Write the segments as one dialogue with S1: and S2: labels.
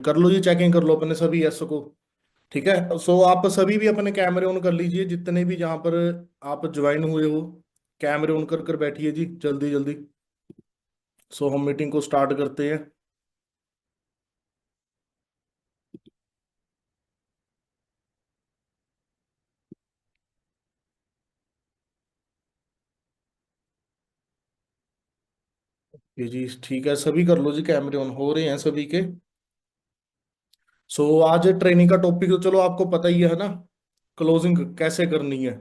S1: कर लो जी, चेकिंग कर लो अपने सभी एस को। ठीक है, सो आप सभी भी अपने कैमरे ऑन कर लीजिए, जितने भी जहां पर आप ज्वाइन हुए हो। कैमरे ऑन कर कर बैठिए जी, जल्दी जल्दी। सो हम मीटिंग को स्टार्ट करते हैं। ये जी ठीक है, सभी कर लो जी, कैमरे ऑन हो रहे हैं सभी के। सो आज ट्रेनिंग का टॉपिक तो चलो आपको पता ही है ना, क्लोजिंग कैसे करनी है।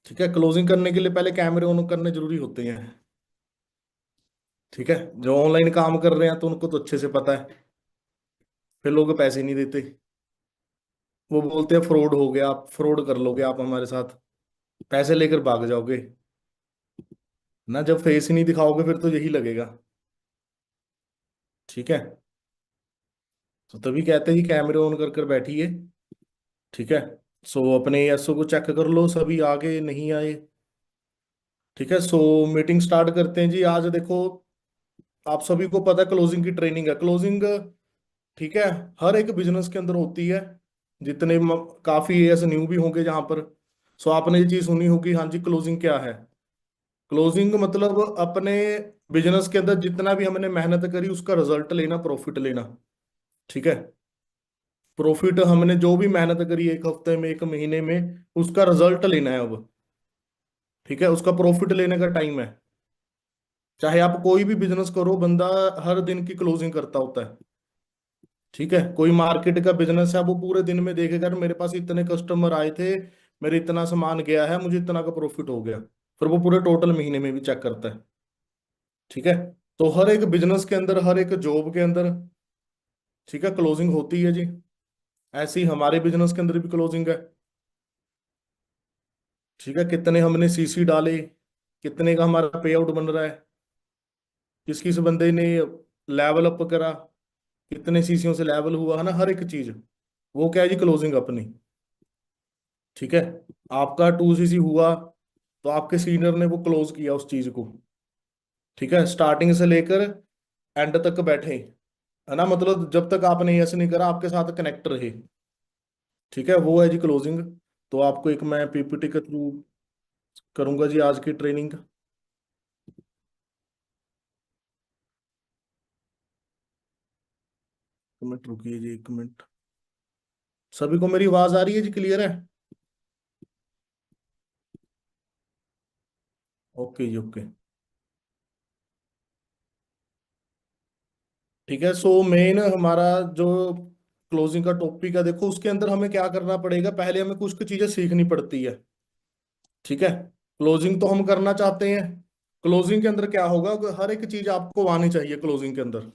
S1: ठीक है, क्लोजिंग करने के लिए पहले कैमरे ऑन करने जरूरी होते हैं। ठीक है, जो ऑनलाइन काम कर रहे हैं तो उनको तो अच्छे से पता है। फिर लोग पैसे नहीं देते, वो बोलते हैं फ्रॉड हो गया, आप फ्रॉड कर लोगे आप हमारे साथ, पैसे लेकर भाग जाओगे ना। जब फेस ही नहीं दिखाओगे फिर तो यही लगेगा। ठीक है, तो तभी कहते हैं कि कैमरे ऑन कर कर बैठिए। ठीक है, सो अपने एसओ को चेक कर लो, सभी आगे नहीं आए। ठीक है, सो मीटिंग स्टार्ट करते हैं जी। आज देखो, आप सभी को पता है क्लोजिंग की ट्रेनिंग है। क्लोजिंग, ठीक है, हर एक बिजनेस के अंदर होती है। काफी ऐसे न्यू भी होंगे जहां पर। सो आपने ये चीज सुनी होगी, हाँ जी, क्लोजिंग क्या है। क्लोजिंग मतलब अपने बिजनेस के अंदर जितना भी हमने मेहनत करी उसका रिजल्ट लेना, प्रॉफिट लेना। ठीक है, प्रॉफिट हमने जो भी मेहनत करी एक हफ्ते में, एक महीने में, उसका रिजल्ट लेना है अब। ठीक है, उसका प्रॉफिट लेने का टाइम है। चाहे आप कोई भी बिजनेस करो, बंदा हर दिन की क्लोजिंग करता होता है। ठीक है, कोई मार्केट का बिजनेस है, वो पूरे दिन में देखेगा कि मेरे पास इतने कस्टमर आए थे, मेरे इतना सामान गया है, मुझे इतना का प्रॉफिट हो गया। फिर वो पूरे टोटल महीने में भी चेक करता है। ठीक है, तो हर एक बिजनेस के अंदर, हर एक जॉब के अंदर, ठीक है, क्लोजिंग होती है जी। ऐसे ही हमारे बिजनेस के अंदर भी क्लोजिंग है। ठीक है, कितने हमने सीसी डाले, कितने का हमारा पे आउट बन रहा है, किस किस बंदे ने लेवल अप करा, कितने सीसीयों से लेवल हुआ है ना, हर एक चीज। वो क्या है जी, क्लोजिंग अपनी। ठीक है, आपका 2 सीसी हुआ तो आपके सीनियर ने वो क्लोज किया उस चीज को। ठीक है, स्टार्टिंग से लेकर एंड तक बैठे, है ना, मतलब जब तक आपने यस नहीं करा आपके साथ कनेक्ट रहे। ठीक है, वो है जी क्लोजिंग। तो आपको एक मैं पीपीटी के थ्रू करूंगा जी आज की ट्रेनिंग। एक मिनट रुकिए जी, 1 मिनट। सभी को मेरी आवाज आ रही है जी, क्लियर है? ओके जी, ओके। ठीक है, सो मेन हमारा जो क्लोजिंग का टॉपिक है, देखो उसके अंदर हमें क्या करना पड़ेगा, पहले हमें कुछ कुछ चीजें सीखनी पड़ती है। ठीक है, क्लोजिंग तो हम करना चाहते हैं। क्लोजिंग के अंदर क्या होगा कि हर एक चीज आपको आनी चाहिए क्लोजिंग के अंदर।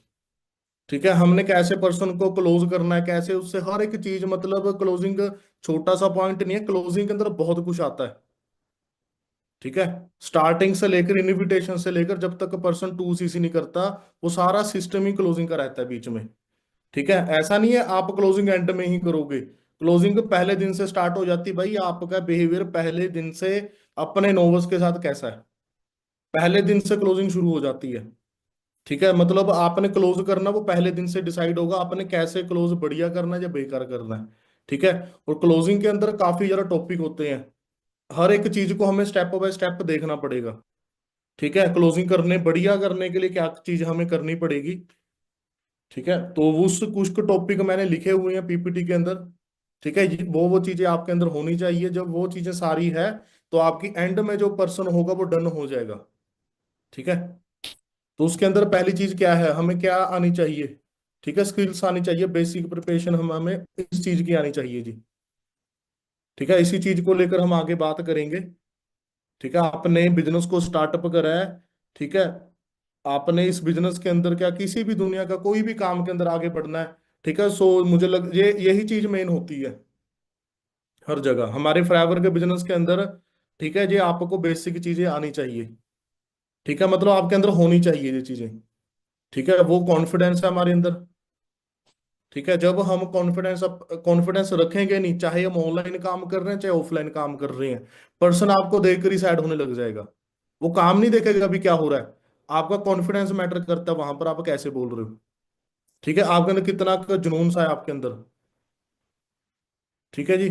S1: ठीक है, हमने कैसे पर्सन को क्लोज करना है, कैसे उससे हर एक चीज, मतलब क्लोजिंग छोटा सा पॉइंट नहीं है, क्लोजिंग के अंदर बहुत कुछ आता है। ठीक है, स्टार्टिंग से लेकर इनविटेशन से लेकर जब तक पर्सन 2 सीसी नहीं करता, वो सारा सिस्टम ही क्लोजिंग का रहता है बीच में। ठीक है, ऐसा नहीं है आप क्लोजिंग एंड में ही करोगे। क्लोजिंग पहले दिन से स्टार्ट हो जाती है भाई, आपका बिहेवियर पहले दिन से अपने नोवस के साथ कैसा है, पहले दिन से क्लोजिंग शुरू हो जाती है। ठीक है, मतलब आपने क्लोज करना वो पहले दिन से डिसाइड होगा, आपने कैसे क्लोज बढ़िया करना है या बेकार करना है। ठीक है, और क्लोजिंग के अंदर काफी ज्यादा टॉपिक होते हैं, हर एक चीज को हमें स्टेप बाय स्टेप देखना पड़ेगा। ठीक है, क्लोजिंग करने बढ़िया करने के लिए क्या चीज हमें करनी पड़ेगी। ठीक है, तो उस कुछ टॉपिक मैंने लिखे हुए हैं पीपीटी के अंदर। ठीक है, वो चीजें आपके अंदर होनी चाहिए। जब वो चीजें सारी है तो आपकी एंड में जो पर्सन होगा वो डन हो जाएगा। ठीक है, तो उसके अंदर पहली चीज क्या है, हमें क्या आनी चाहिए। ठीक है, स्किल्स आनी चाहिए, बेसिक प्रिपरेशन हम हमें इस चीज की आनी चाहिए जी। ठीक है, इसी चीज को लेकर हम आगे बात करेंगे। ठीक है, आपने बिजनेस को स्टार्टअप करा है। ठीक है, आपने इस बिजनेस के अंदर क्या, किसी भी दुनिया का कोई भी काम के अंदर आगे बढ़ना है। ठीक है, सो मुझे लग ये यही चीज मेन होती है हर जगह हमारे फ्राइवर के बिजनेस के अंदर। ठीक है जी, आपको बेसिक चीजें आनी चाहिए। ठीक है, मतलब आपके अंदर होनी चाहिए ये चीजें। ठीक है, वो कॉन्फिडेंस है हमारे अंदर। ठीक है, जब हम कॉन्फिडेंस रखेंगे नहीं, चाहे हम ऑनलाइन काम कर रहे हैं चाहे ऑफलाइन काम कर रहे हैं, पर्सन आपको देखकर ही साइड होने लग जाएगा। वो काम नहीं देखेगा अभी क्या हो रहा है, आपका कॉन्फिडेंस मैटर करता है वहां पर, आप कैसे बोल रहे हो। ठीक है, आपके अंदर कितना का जुनून सा है आपके अंदर। ठीक है जी।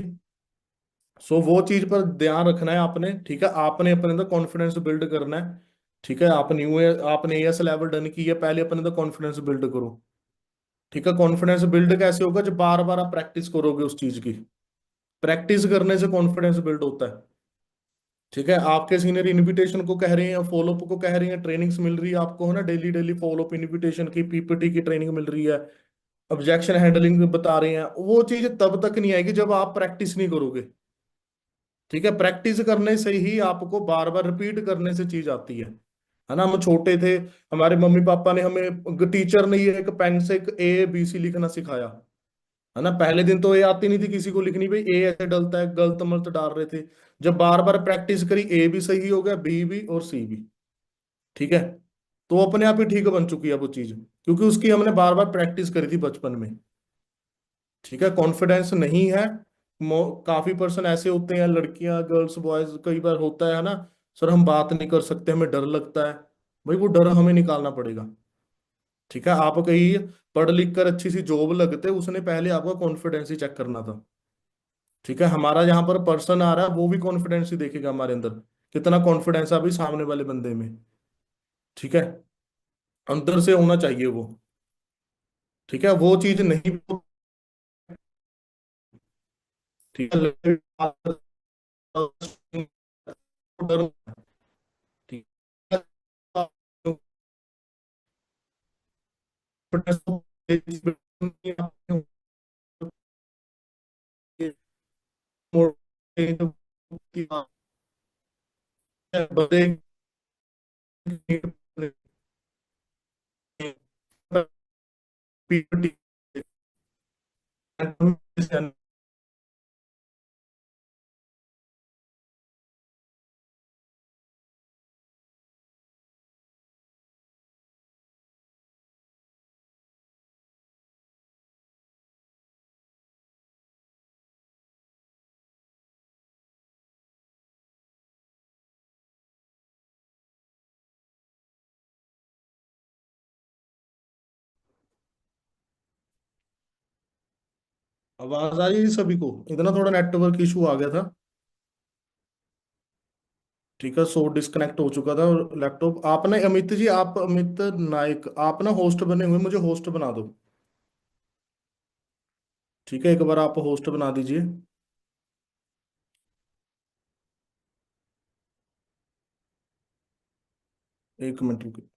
S1: सो वो चीज पर ध्यान रखना है आपने। ठीक है, आपने अपने अंदर कॉन्फिडेंस बिल्ड करना है। ठीक है, आप न्यू आपने एएस लेवल डन की है, पहले अपने अंदर कॉन्फिडेंस बिल्ड करो। ठीक है, कॉन्फिडेंस बिल्ड कैसे होगा, जब बार बार आप प्रैक्टिस करोगे उस चीज की। प्रैक्टिस करने से कॉन्फिडेंस बिल्ड होता है। ठीक है, आपके सीनियर इनविटेशन को कह रहे हैं, फॉलोअप को कह रहे हैं, ट्रेनिंग्स मिल रही है आपको, है ना, डेली डेली फॉलोअप इनविटेशन की, पीपीटी की ट्रेनिंग मिल रही है, ऑब्जेक्शन हैंडलिंग बता रहे हैं, वो चीज तब तक नहीं आएगी जब आप प्रैक्टिस नहीं करोगे। ठीक है, प्रैक्टिस करने से ही आपको बार बार रिपीट करने से चीज आती है ना। हम छोटे थे, हमारे मम्मी पापा ने हमें, टीचर ने ये एक पेन से एक ए बी सी लिखना सिखाया, है ना। पहले दिन तो ए आती नहीं थी किसी को लिखनी, भाई ए ऐसे डलता है, गलत मलत डाल रहे थे। जब बार बार प्रैक्टिस करी, ए भी सही हो गया, बी भी और सी भी। ठीक है, तो अपने आप ही ठीक बन चुकी है वो चीज, क्योंकि उसकी हमने बार बार प्रैक्टिस करी थी बचपन में। ठीक है, कॉन्फिडेंस नहीं है। काफी पर्सन ऐसे होते हैं, लड़कियां, गर्ल्स, बॉयज, कई बार होता है ना, सर हम बात नहीं कर सकते, हमें डर लगता है। भाई वो डर हमें निकालना पड़ेगा। ठीक है, आप कहीं पढ़ लिख कर अच्छी सी जॉब लगते, उसने पहले आपका कॉन्फिडेंस ही चेक करना था। ठीक है, हमारा यहाँ पर पर्सन आ रहा है, वो भी कॉन्फिडेंस ही देखेगा हमारे अंदर, कितना कॉन्फिडेंस है अभी सामने वाले बंदे में। ठीक है, अंदर से होना चाहिए वो। ठीक है, वो चीज नहीं। ठीक है, ठीक है, आवाज आ रही है जी सभी को? इतना थोड़ा नेटवर्क इशू आ गया था। ठीक है, सो डिस्कनेक्ट हो चुका था लैपटॉप। आप ना अमित जी, आप अमित नायक, आप ना होस्ट बने हुए, मुझे होस्ट बना दो। ठीक है, एक बार आप होस्ट बना दीजिए। 1 मिनट रुकिए।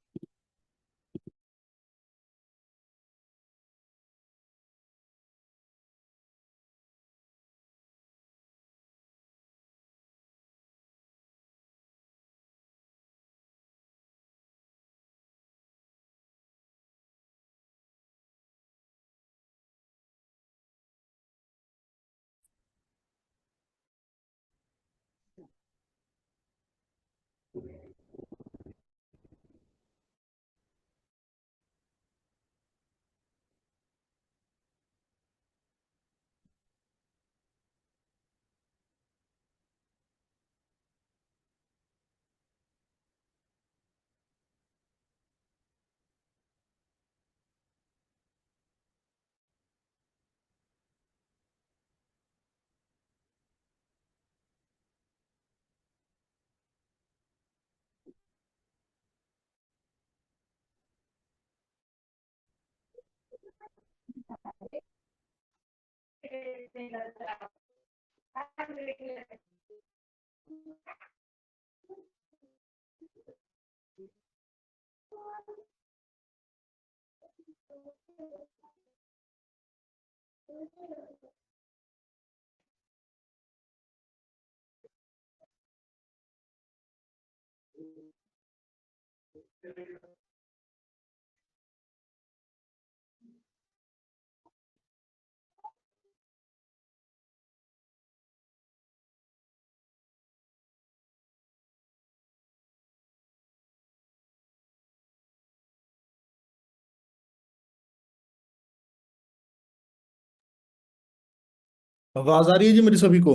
S1: आवाज आ रही है जी मेरी सभी को?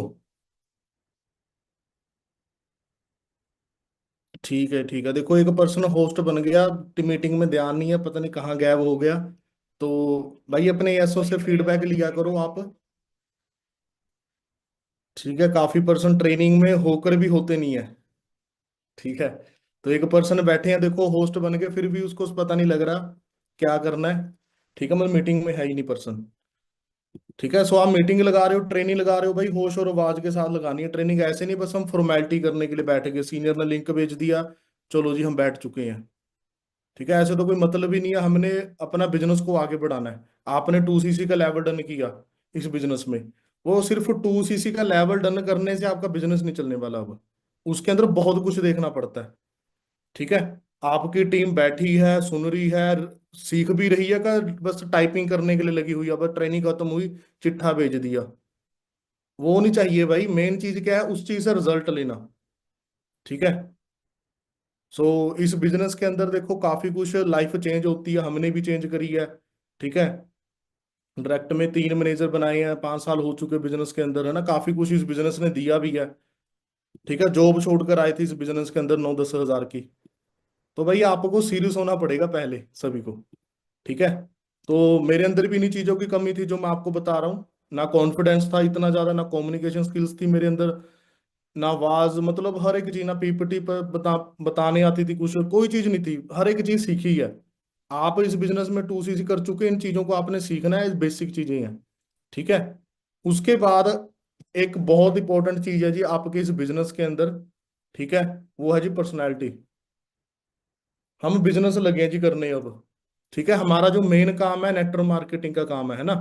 S1: ठीक है, ठीक है, देखो एक पर्सन होस्ट बन गया, मीटिंग में ध्यान नहीं है, पता नहीं कहाँ गायब हो गया। तो भाई अपने एसओ से फीडबैक लिया करो आप। ठीक है, काफी पर्सन ट्रेनिंग में होकर भी होते नहीं है। ठीक है, तो एक पर्सन बैठे हैं देखो होस्ट बन के, फिर भी उसको पता नहीं लग रहा क्या करना है। ठीक है, मतलब मीटिंग में है ही नहीं पर्सन। ठीक है, सो आप मीटिंग लगा रहे हो, ट्रेनिंग लगा रहे हो भाई, होश और आवाज के साथ लगानी है ट्रेनिंग। ऐसे नहीं बस हम फॉर्मेलिटी करने के लिए बैठ गए, सीनियर ने लिंक भेज दिया, चलो जी हम बैठ चुके हैं। ठीक है, ऐसे तो कोई मतलब ही नहीं है। हमने अपना बिजनेस को आगे बढ़ाना है। आपने 2 सीसी का लेवल डन किया इस बिजनेस में, वो सिर्फ 2 सीसी का लेवल डन करने से आपका बिजनेस नहीं चलने वाला। अब उसके अंदर बहुत कुछ देखना पड़ता है। ठीक है, आपकी टीम बैठी है, सुन रही है, सीख भी रही है, का बस टाइपिंग करने के लिए लगी हुई है, बस ट्रेनिंग खत्म हुई, चिट्ठा भेज दिया। वो नहीं चाहिए भाई। मेन चीज क्या है, उस चीज से रिजल्ट लेना। ठीक है, सो इस बिजनेस के अंदर देखो काफी कुछ लाइफ चेंज होती है, हमने भी चेंज करी है। ठीक है, डायरेक्ट में 3 मैनेजर बनाए हैं, 5 साल हो चुके बिजनेस के अंदर, है ना, काफी कुछ इस बिजनेस ने दिया भी है। ठीक है, जॉब छोड़कर आए थे इस बिजनेस के अंदर 9-10 हजार की। तो भाई आपको सीरियस होना पड़ेगा पहले सभी को। ठीक है, तो मेरे अंदर भी इन्हीं चीजों की कमी थी जो मैं आपको बता रहा हूँ। ना कॉन्फिडेंस था इतना ज्यादा, ना कम्युनिकेशन स्किल्स थी मेरे अंदर, ना आवाज, मतलब हर एक चीज, ना पीपीटी पर बताने आती थी कुछ, कोई चीज नहीं थी, हर एक चीज सीखी है। आप इस बिजनेस में 2 सीसी कर चुके हैं, इन चीजों को आपने सीखना है, बेसिक चीजें हैं। ठीक है, उसके बाद एक बहुत इंपॉर्टेंट चीज है जी आपके इस बिजनेस के अंदर। ठीक है, वो है जी पर्सनैलिटी। हम बिजनेस लगे हैं जी करने अब। ठीक है, हमारा जो मेन काम है नेटवर्क मार्केटिंग का काम है ना।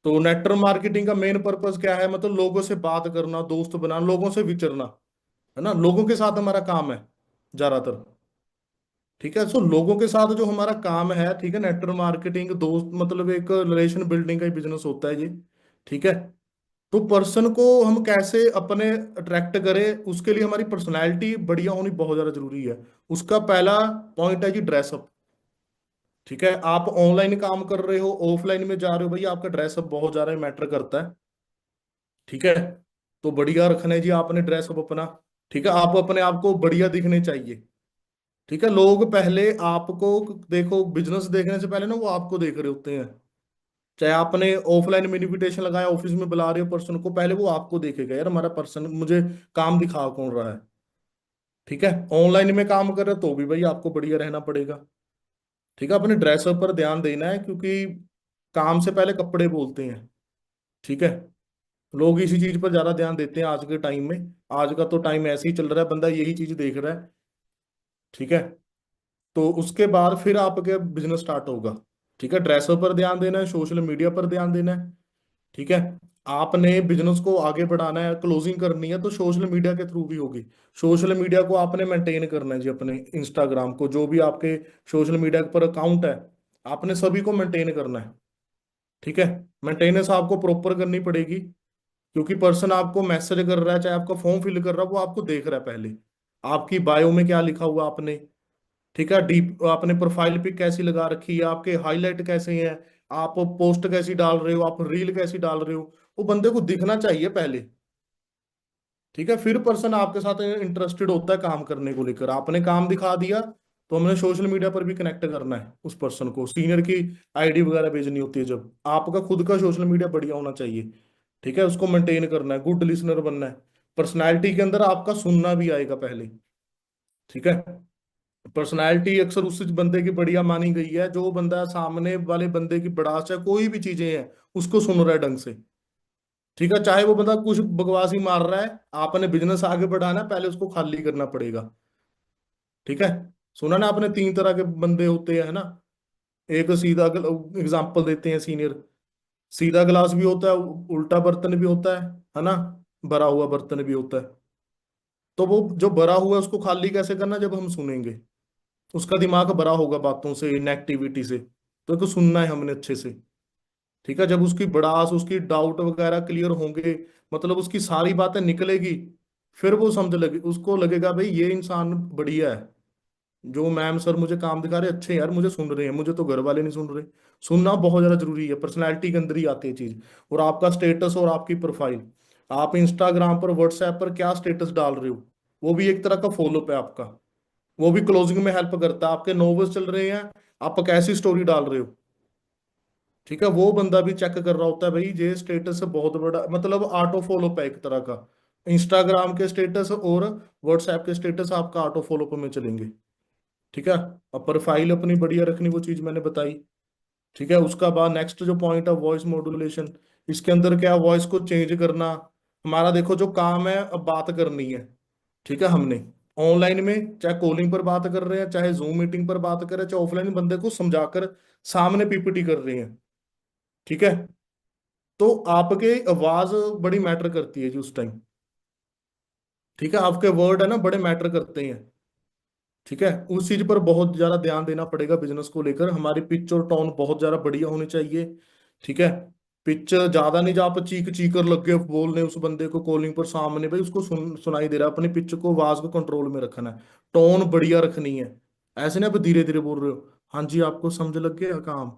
S1: तो नेटवर्क मार्केटिंग का मेन पर्पस क्या है, मतलब लोगों से बात करना, दोस्त बनाना, लोगों से विचरना, है ना, लोगों के साथ हमारा काम है ज्यादातर। ठीक है, सो लोगों के साथ जो हमारा काम है, ठीक है, नेटवर्क मार्केटिंग, दोस्त, मतलब एक रिलेशन बिल्डिंग का ही बिजनेस होता है ये। ठीक है, तो पर्सन को हम कैसे अपने अट्रैक्ट करें, उसके लिए हमारी पर्सनैलिटी बढ़िया होनी बहुत ज्यादा जरूरी है। उसका पहला पॉइंट है जी ड्रेसअप। ठीक है, आप ऑनलाइन काम कर रहे हो, ऑफलाइन में जा रहे हो, भाई आपका ड्रेसअप बहुत ज्यादा मैटर करता है। ठीक है, तो बढ़िया रखना है जी आपने ड्रेसअप अपना। ठीक है, आप अपने आप को बढ़िया दिखने चाहिए। ठीक है, लोग पहले आपको, देखो बिजनेस देखने से पहले ना वो आपको देख रहे होते हैं। चाहे आपने ऑफलाइन में इनविटेशन लगाया, ऑफिस में बुला रहे हो पर्सन को, पहले वो आपको देखेगा, यार हमारा पर्सन मुझे काम दिखा कौन रहा है। ठीक है, ऑनलाइन में काम कर रहे हो तो भी भाई आपको बढ़िया रहना पड़ेगा। ठीक है, अपने ड्रेसअप पर ध्यान देना है, क्योंकि काम से पहले कपड़े बोलते हैं। ठीक है, लोग इसी चीज पर ज्यादा ध्यान देते हैं आज के टाइम में। आज का तो टाइम ऐसे ही चल रहा है, बंदा यही चीज देख रहा है। ठीक है, तो उसके बाद फिर आपके बिजनेस स्टार्ट होगा। ठीक है, ड्रेसअप पर ध्यान देना है, सोशल मीडिया पर ध्यान देना है। ठीक है, आपने बिजनेस को आगे बढ़ाना है, क्लोजिंग करनी है, तो सोशल मीडिया के थ्रू भी होगी। सोशल मीडिया को आपने मेंटेन करना है जी, अपने इंस्टाग्राम को, जो भी आपके सोशल मीडिया पर अकाउंट है, आपने सभी को मेंटेन करना है। ठीक है, मेंटेनेंस आपको प्रॉपर करनी पड़ेगी, क्योंकि पर्सन आपको मैसेज कर रहा है, चाहे आपका फॉर्म फिल कर रहा है, वो आपको देख रहा है पहले। आपकी बायो में क्या लिखा हुआ आपने। ठीक है, डीप आपने प्रोफाइल पिक कैसी लगा रखी है, आपके हाईलाइट कैसे हैं, आप पोस्ट कैसी डाल रहे हो, आप रील कैसी डाल रहे हो, वो बंदे को दिखना चाहिए पहले। ठीक है, फिर पर्सन आपके साथ इंटरेस्टेड होता है काम करने को लेकर। आपने काम दिखा दिया, तो हमने सोशल मीडिया पर भी कनेक्ट करना है उस पर्सन को, सीनियर की आईडी वगैरह भेजनी होती है जब, आपका खुद का सोशल मीडिया बढ़िया होना चाहिए। ठीक है, उसको मेंटेन करना है, गुड लिसनर बनना है। पर्सनैलिटी के अंदर आपका सुनना भी आएगा पहले। ठीक है, पर्सनैलिटी अक्सर उस बंदे की बढ़िया मानी गई है जो बंदा सामने वाले बंदे की बड़ास है, कोई भी चीजें हैं, उसको सुन रहा है ढंग से। ठीक है, चाहे वो बंदा कुछ बकवासी मार रहा है, आपने बिजनेस आगे बढ़ाना है, पहले उसको खाली करना पड़ेगा। ठीक है, सुना ना आपने 3 तरह के बंदे होते हैं, है ना। एक सीधा, एग्जाम्पल देते हैं सीनियर, सीधा गिलास भी होता है, उल्टा बर्तन भी होता है ना, भरा हुआ बर्तन भी होता है। तो वो जो भरा हुआ है उसको खाली कैसे करना, जब हम सुनेंगे, उसका दिमाग भरा होगा बातों से, नेगेटिविटी से, तो इसको सुनना है हमने अच्छे से। ठीक है, जब उसकी बड़ास, उसकी डाउट वगैरह क्लियर होंगे, मतलब उसकी सारी बातें निकलेगी, फिर वो समझ लगे, उसको लगेगा भाई ये इंसान बढ़िया है, जो मैम सर मुझे काम दिखा रहे अच्छे हैं यार, मुझे सुन रहे हैं, मुझे तो घर वाले नहीं सुन रहे। सुनना बहुत ज्यादा जरूरी है, पर्सनैलिटी के अंदर ही आती है चीज। और आपका स्टेटस और आपकी प्रोफाइल, आप इंस्टाग्राम पर, व्हाट्सएप पर क्या स्टेटस डाल रहे हो, वो भी एक तरह का फॉलोअप है आपका। वो भी क्लोजिंग में हेल्प करता है। आपके नॉवेल्स चल रहे हैं, आप कैसी स्टोरी डाल रहे हो। ठीक है, वो बंदा भी चेक कर रहा होता है भाई ये स्टेटस बहुत बड़ा, मतलब ऑटो फॉलो पे एक तरह का। इंस्टाग्राम के स्टेटस और व्हाट्सएप के स्टेटस आपका ऑटो फॉलो पे में चलेंगे। ठीक है, अब प्रोफाइल अपनी बढ़िया रखनी, वो चीज मैंने बताई। ठीक है, उसका बाद नेक्स्ट जो पॉइंट है वॉइस मॉड्यूलेशन। इसके अंदर क्या, वॉइस को चेंज करना। हमारा देखो जो काम है अब बात करनी है। ठीक है, हमने ऑनलाइन में चाहे कॉलिंग पर बात कर रहे हैं, चाहे जूम मीटिंग पर बात कर रहे हैं, चाहे ऑफलाइन बंदे को समझाकर सामने पीपीटी कर रहे हैं। ठीक है, तो आपके आवाज बड़ी मैटर करती है जी उस टाइम। ठीक है, आपके वर्ड है ना बड़े मैटर करते हैं। ठीक है, उस चीज पर बहुत ज्यादा ध्यान देना पड़ेगा बिजनेस को लेकर। हमारी पिच और टोन बहुत ज्यादा बढ़िया होनी चाहिए। ठीक है, पिच ज्यादा नहीं, जहाँ पर चीख चीख कर लग गए बोलने उस बंदे को कॉलिंग पर सामने, भाई उसको सुनाई दे रहा है। अपनी पिच को, आवाज को कंट्रोल में रखना है। टोन बढ़िया रखनी है। ऐसे ना आप धीरे धीरे बोल रहे हो, हाँ जी आपको समझ लग गया काम।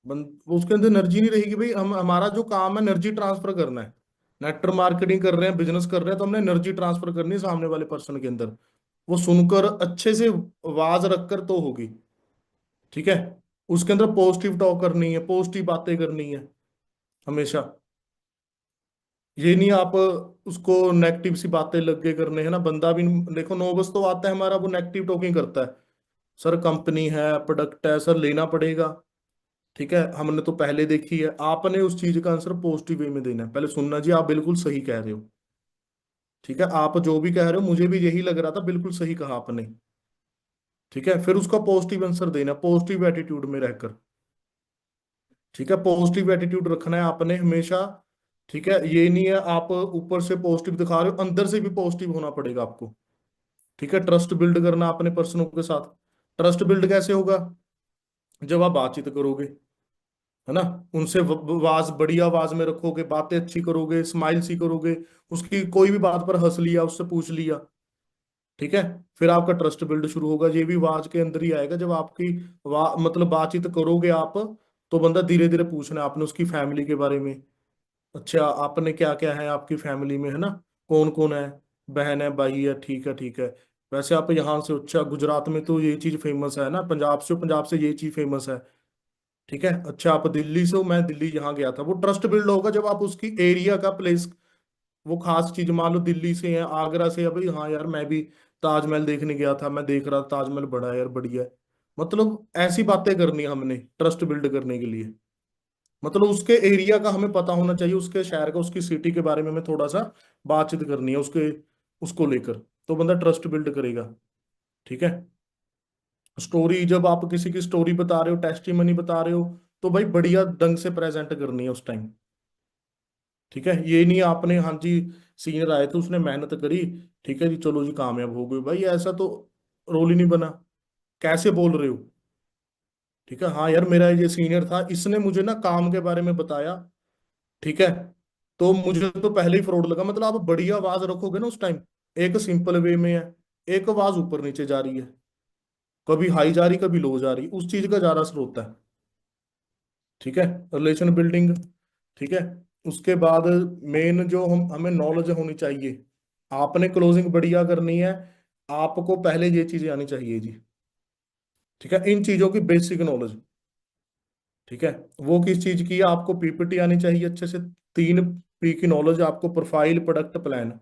S1: वो उसके अंदर एनर्जी नहीं रहेगी भाई। हम, हमारा जो काम है एनर्जी ट्रांसफर करना है। नेटवर्क मार्केटिंग कर रहे हैं, बिजनेस कर रहे हैं, तो हमने एनर्जी ट्रांसफर करनी है सामने वाले पर्सन के अंदर। वो सुनकर अच्छे से आवाज रखकर तो होगी। ठीक है, उसके अंदर पॉजिटिव टॉक करनी है, पॉजिटिव बातें करनी है हमेशा। ये नहीं आप उसको नेगेटिव सी बातें लग के करने हैं ना, बंदा भी देखो नोबस तो आता है हमारा, वो नेगेटिव टॉकिंग करता है। सर कंपनी है, प्रोडक्ट है सर, लेना पड़ेगा। ठीक है, हमने तो पहले देखी है। आपने उस चीज का आंसर पॉजिटिव वे में देना है। पहले सुनना जी आप बिल्कुल सही कह रहे हो। ठीक है, आप जो भी कह रहे हो मुझे भी यही लग रहा था, बिल्कुल सही कहा आपने। ठीक है, फिर उसका पॉजिटिव आंसर देना, पॉजिटिव एटीट्यूड में रहकर। ठीक है, पॉजिटिव एटीट्यूड रखना है आपने हमेशा। ठीक है, ये नहीं है आप ऊपर से पॉजिटिव दिखा रहे हो, अंदर से भी पॉजिटिव होना पड़ेगा आपको। ठीक है, ट्रस्ट बिल्ड करना अपने पर्सनों के साथ। ट्रस्ट बिल्ड कैसे होगा, जब आप बातचीत करोगे, है ना, उनसे आवाज बढ़िया आवाज में रखोगे, बातें अच्छी करोगे, स्माइल सी करोगे, उसकी कोई भी बात पर हंस लिया, उससे पूछ लिया। ठीक है, फिर आपका ट्रस्ट बिल्ड शुरू होगा। ये भी आवाज के अंदर ही आएगा जब आपकी मतलब बातचीत करोगे आप, तो बंदा धीरे धीरे पूछना है आपने उसकी फैमिली के बारे में। अच्छा आपने क्या क्या है आपकी फैमिली में, है ना, कौन कौन है, बहन है भाई है, ठीक है ठीक है। वैसे आप यहाँ से, अच्छा गुजरात में तो ये चीज फेमस है ना, पंजाब से हो, पंजाब से ये चीज फेमस है। ठीक है, अच्छा आप दिल्ली से हो, मैं दिल्ली यहाँ गया था। वो ट्रस्ट बिल्ड होगा जब आप उसकी एरिया का प्लेस, वो खास चीज, मान लो दिल्ली से है, आगरा से है, भाई हाँ यार मैं भी ताजमहल देखने गया था, मैं देख रहा था ताजमहल बड़ा है यार, बढ़िया है। मतलब ऐसी बातें करनी है हमने ट्रस्ट बिल्ड करने के लिए। मतलब उसके एरिया का हमें पता होना चाहिए, उसके शहर का, उसकी सिटी के बारे में हमें थोड़ा सा बातचीत करनी है उसके, उसको लेकर। तो बंदा ट्रस्ट बिल्ड करेगा। ठीक है, स्टोरी जब आप किसी की स्टोरी बता रहे हो, टेस्टिमनी बता रहे हो, तो भाई बढ़िया ढंग से प्रेजेंट करनी है उस टाइम। ठीक है, ये नहीं आपने, हाँ जी सीनियर आए थे उसने मेहनत करी, ठीक है जी चलो जी कामयाब हो गए, भाई ऐसा तो रोल ही नहीं बना। कैसे बोल रहे हो। ठीक है, हाँ यार मेरा ये सीनियर था, इसने मुझे ना काम के बारे में बताया। ठीक है, तो मुझे तो पहले ही फ्रॉड लगा। मतलब आप बढ़िया आवाज रखोगे ना उस टाइम, एक सिंपल वे में है, एक आवाज ऊपर नीचे जा रही है, कभी हाई जा रही कभी लो जा रही, उस चीज का ज्यादा असर होता है। ठीक है, रिलेशन बिल्डिंग। ठीक है, उसके बाद मेन जो हम, हमें नॉलेज होनी चाहिए। आपने क्लोजिंग बढ़िया करनी है, आपको पहले ये चीजें आनी चाहिए जी। ठीक है, इन चीजों की बेसिक नॉलेज। ठीक है, वो किस चीज की है, आपको पीपीटी आनी चाहिए अच्छे से। 3 पी की नॉलेज आपको, प्रोफाइल, प्रोडक्ट, प्लान।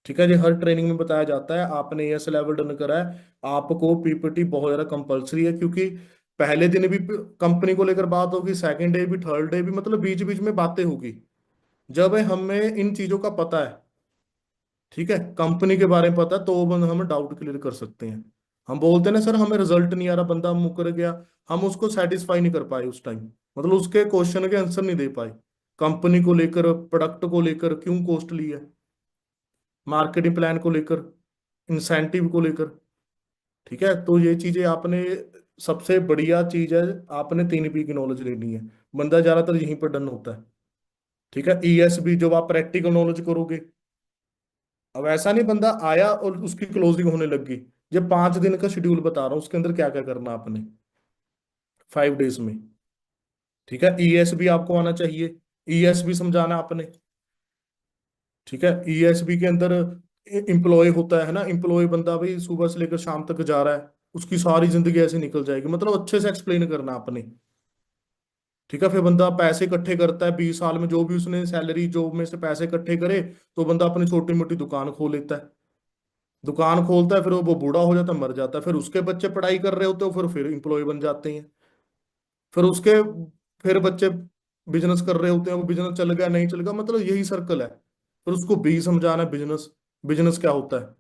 S1: ठीक है जी, हर ट्रेनिंग में बताया जाता है। आपने एस लेवल डन करा है, आपको पीपीटी बहुत ज्यादा कंपलसरी है, क्योंकि पहले दिन भी कंपनी को लेकर बात होगी, सेकंड डे भी, थर्ड डे भी, मतलब बीच बीच में बातें होगी। जब हमें इन चीजों का पता है, ठीक है, कंपनी के बारे में पता है, तो हम डाउट क्लियर कर सकते हैं। हम बोलते हैं ना सर हमें रिजल्ट नहीं आ रहा, बंदा मुकर गया, हम उसको सेटिस्फाई नहीं कर पाए उस टाइम। मतलब उसके क्वेश्चन के आंसर नहीं दे पाए, कंपनी को लेकर, प्रोडक्ट को लेकर, क्यों कॉस्टली है, मार्केटिंग प्लान को लेकर, इंसेंटिव को लेकर। ठीक है, तो ये चीजें आपने, सबसे बढ़िया चीज है, आपने 3 पी की नॉलेज लेनी है। बंदा ज्यादातर यहीं पर डन होता है। ठीक है, ईएसबी जब आप प्रैक्टिकल नॉलेज करोगे, अब ऐसा नहीं बंदा आया और उसकी क्लोजिंग होने लग गई। ये 5 दिन का शेड्यूल बता रहा हूँ, उसके अंदर क्या क्या करना आपने 5 डेज में। ठीक है, ईएसबी आपको आना चाहिए, ईएसबी समझाना आपने। ठीक है, ईएसबी के अंदर एम्प्लॉय होता है ना, एम्प्लॉय बंदा भाई सुबह से लेकर शाम तक जा रहा है, उसकी सारी जिंदगी ऐसे निकल जाएगी, मतलब अच्छे से एक्सप्लेन करना आपने। ठीक है, फिर बंदा पैसे इकट्ठे करता है, 20 साल में जो भी उसने सैलरी जॉब में से पैसे इकट्ठे करे, तो बंदा अपनी छोटी मोटी दुकान खोल लेता है। दुकान खोलता है, फिर वो बूढ़ा हो जाता है, मर जाता है, फिर उसके बच्चे पढ़ाई कर रहे होते हो, फिर एम्प्लॉय बन जाते हैं। फिर उसके फिर बच्चे बिजनेस कर रहे होते हैं, वो बिजनेस चल गया नहीं चल गया, मतलब यही सर्कल है। फिर उसको भी समझाना है बिजनेस, बिजनेस क्या होता है।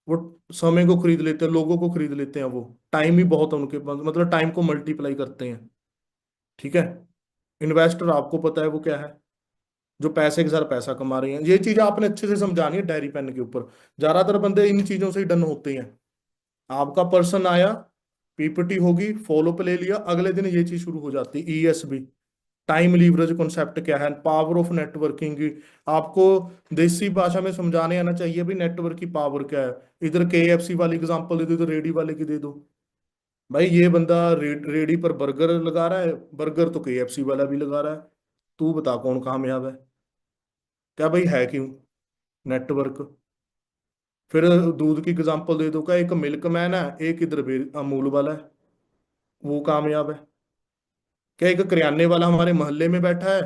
S1: वो समय को खरीद लेते हैं, लोगों को खरीद लेते हैं, वो टाइम ही बहुत है उनके पास, मतलब टाइम को मल्टीप्लाई करते हैं। ठीक है। इन्वेस्टर आपको पता है वो क्या है, जो पैसे के साथ पैसा कमा रहे हैं। ये चीज आपने अच्छे से समझानी है डायरी पेन के ऊपर। ज्यादातर बंदे इन चीजों से ही डन होते हैं। आपका पर्सन आया, पीपीटी होगी, फॉलो पे ले लिया, अगले दिन ये चीज शुरू हो जाती है, ईएसबी, टाइम लीवरेज कॉन्सेप्ट क्या है, पावर ऑफ नेटवर्किंग की आपको देसी भाषा में समझाने आना चाहिए भाई, नेटवर्क की पावर क्या है। इधर केएफसी वाली एग्जांपल दे दो, इधर रेडी वाले की दे दो। भाई ये बंदा रेडी पर बर्गर लगा रहा है, बर्गर तो केएफसी वाला भी लगा रहा है, तू बता कौन कामयाब है। क्या भाई है क्यों, नेटवर्क। फिर दूध की एग्जांपल दे दो, क्या एक मिल्क मैन है, एक इधर भी अमूल वाला है, वो कामयाब है। क्या एक किराने वाला हमारे मोहल्ले में बैठा है,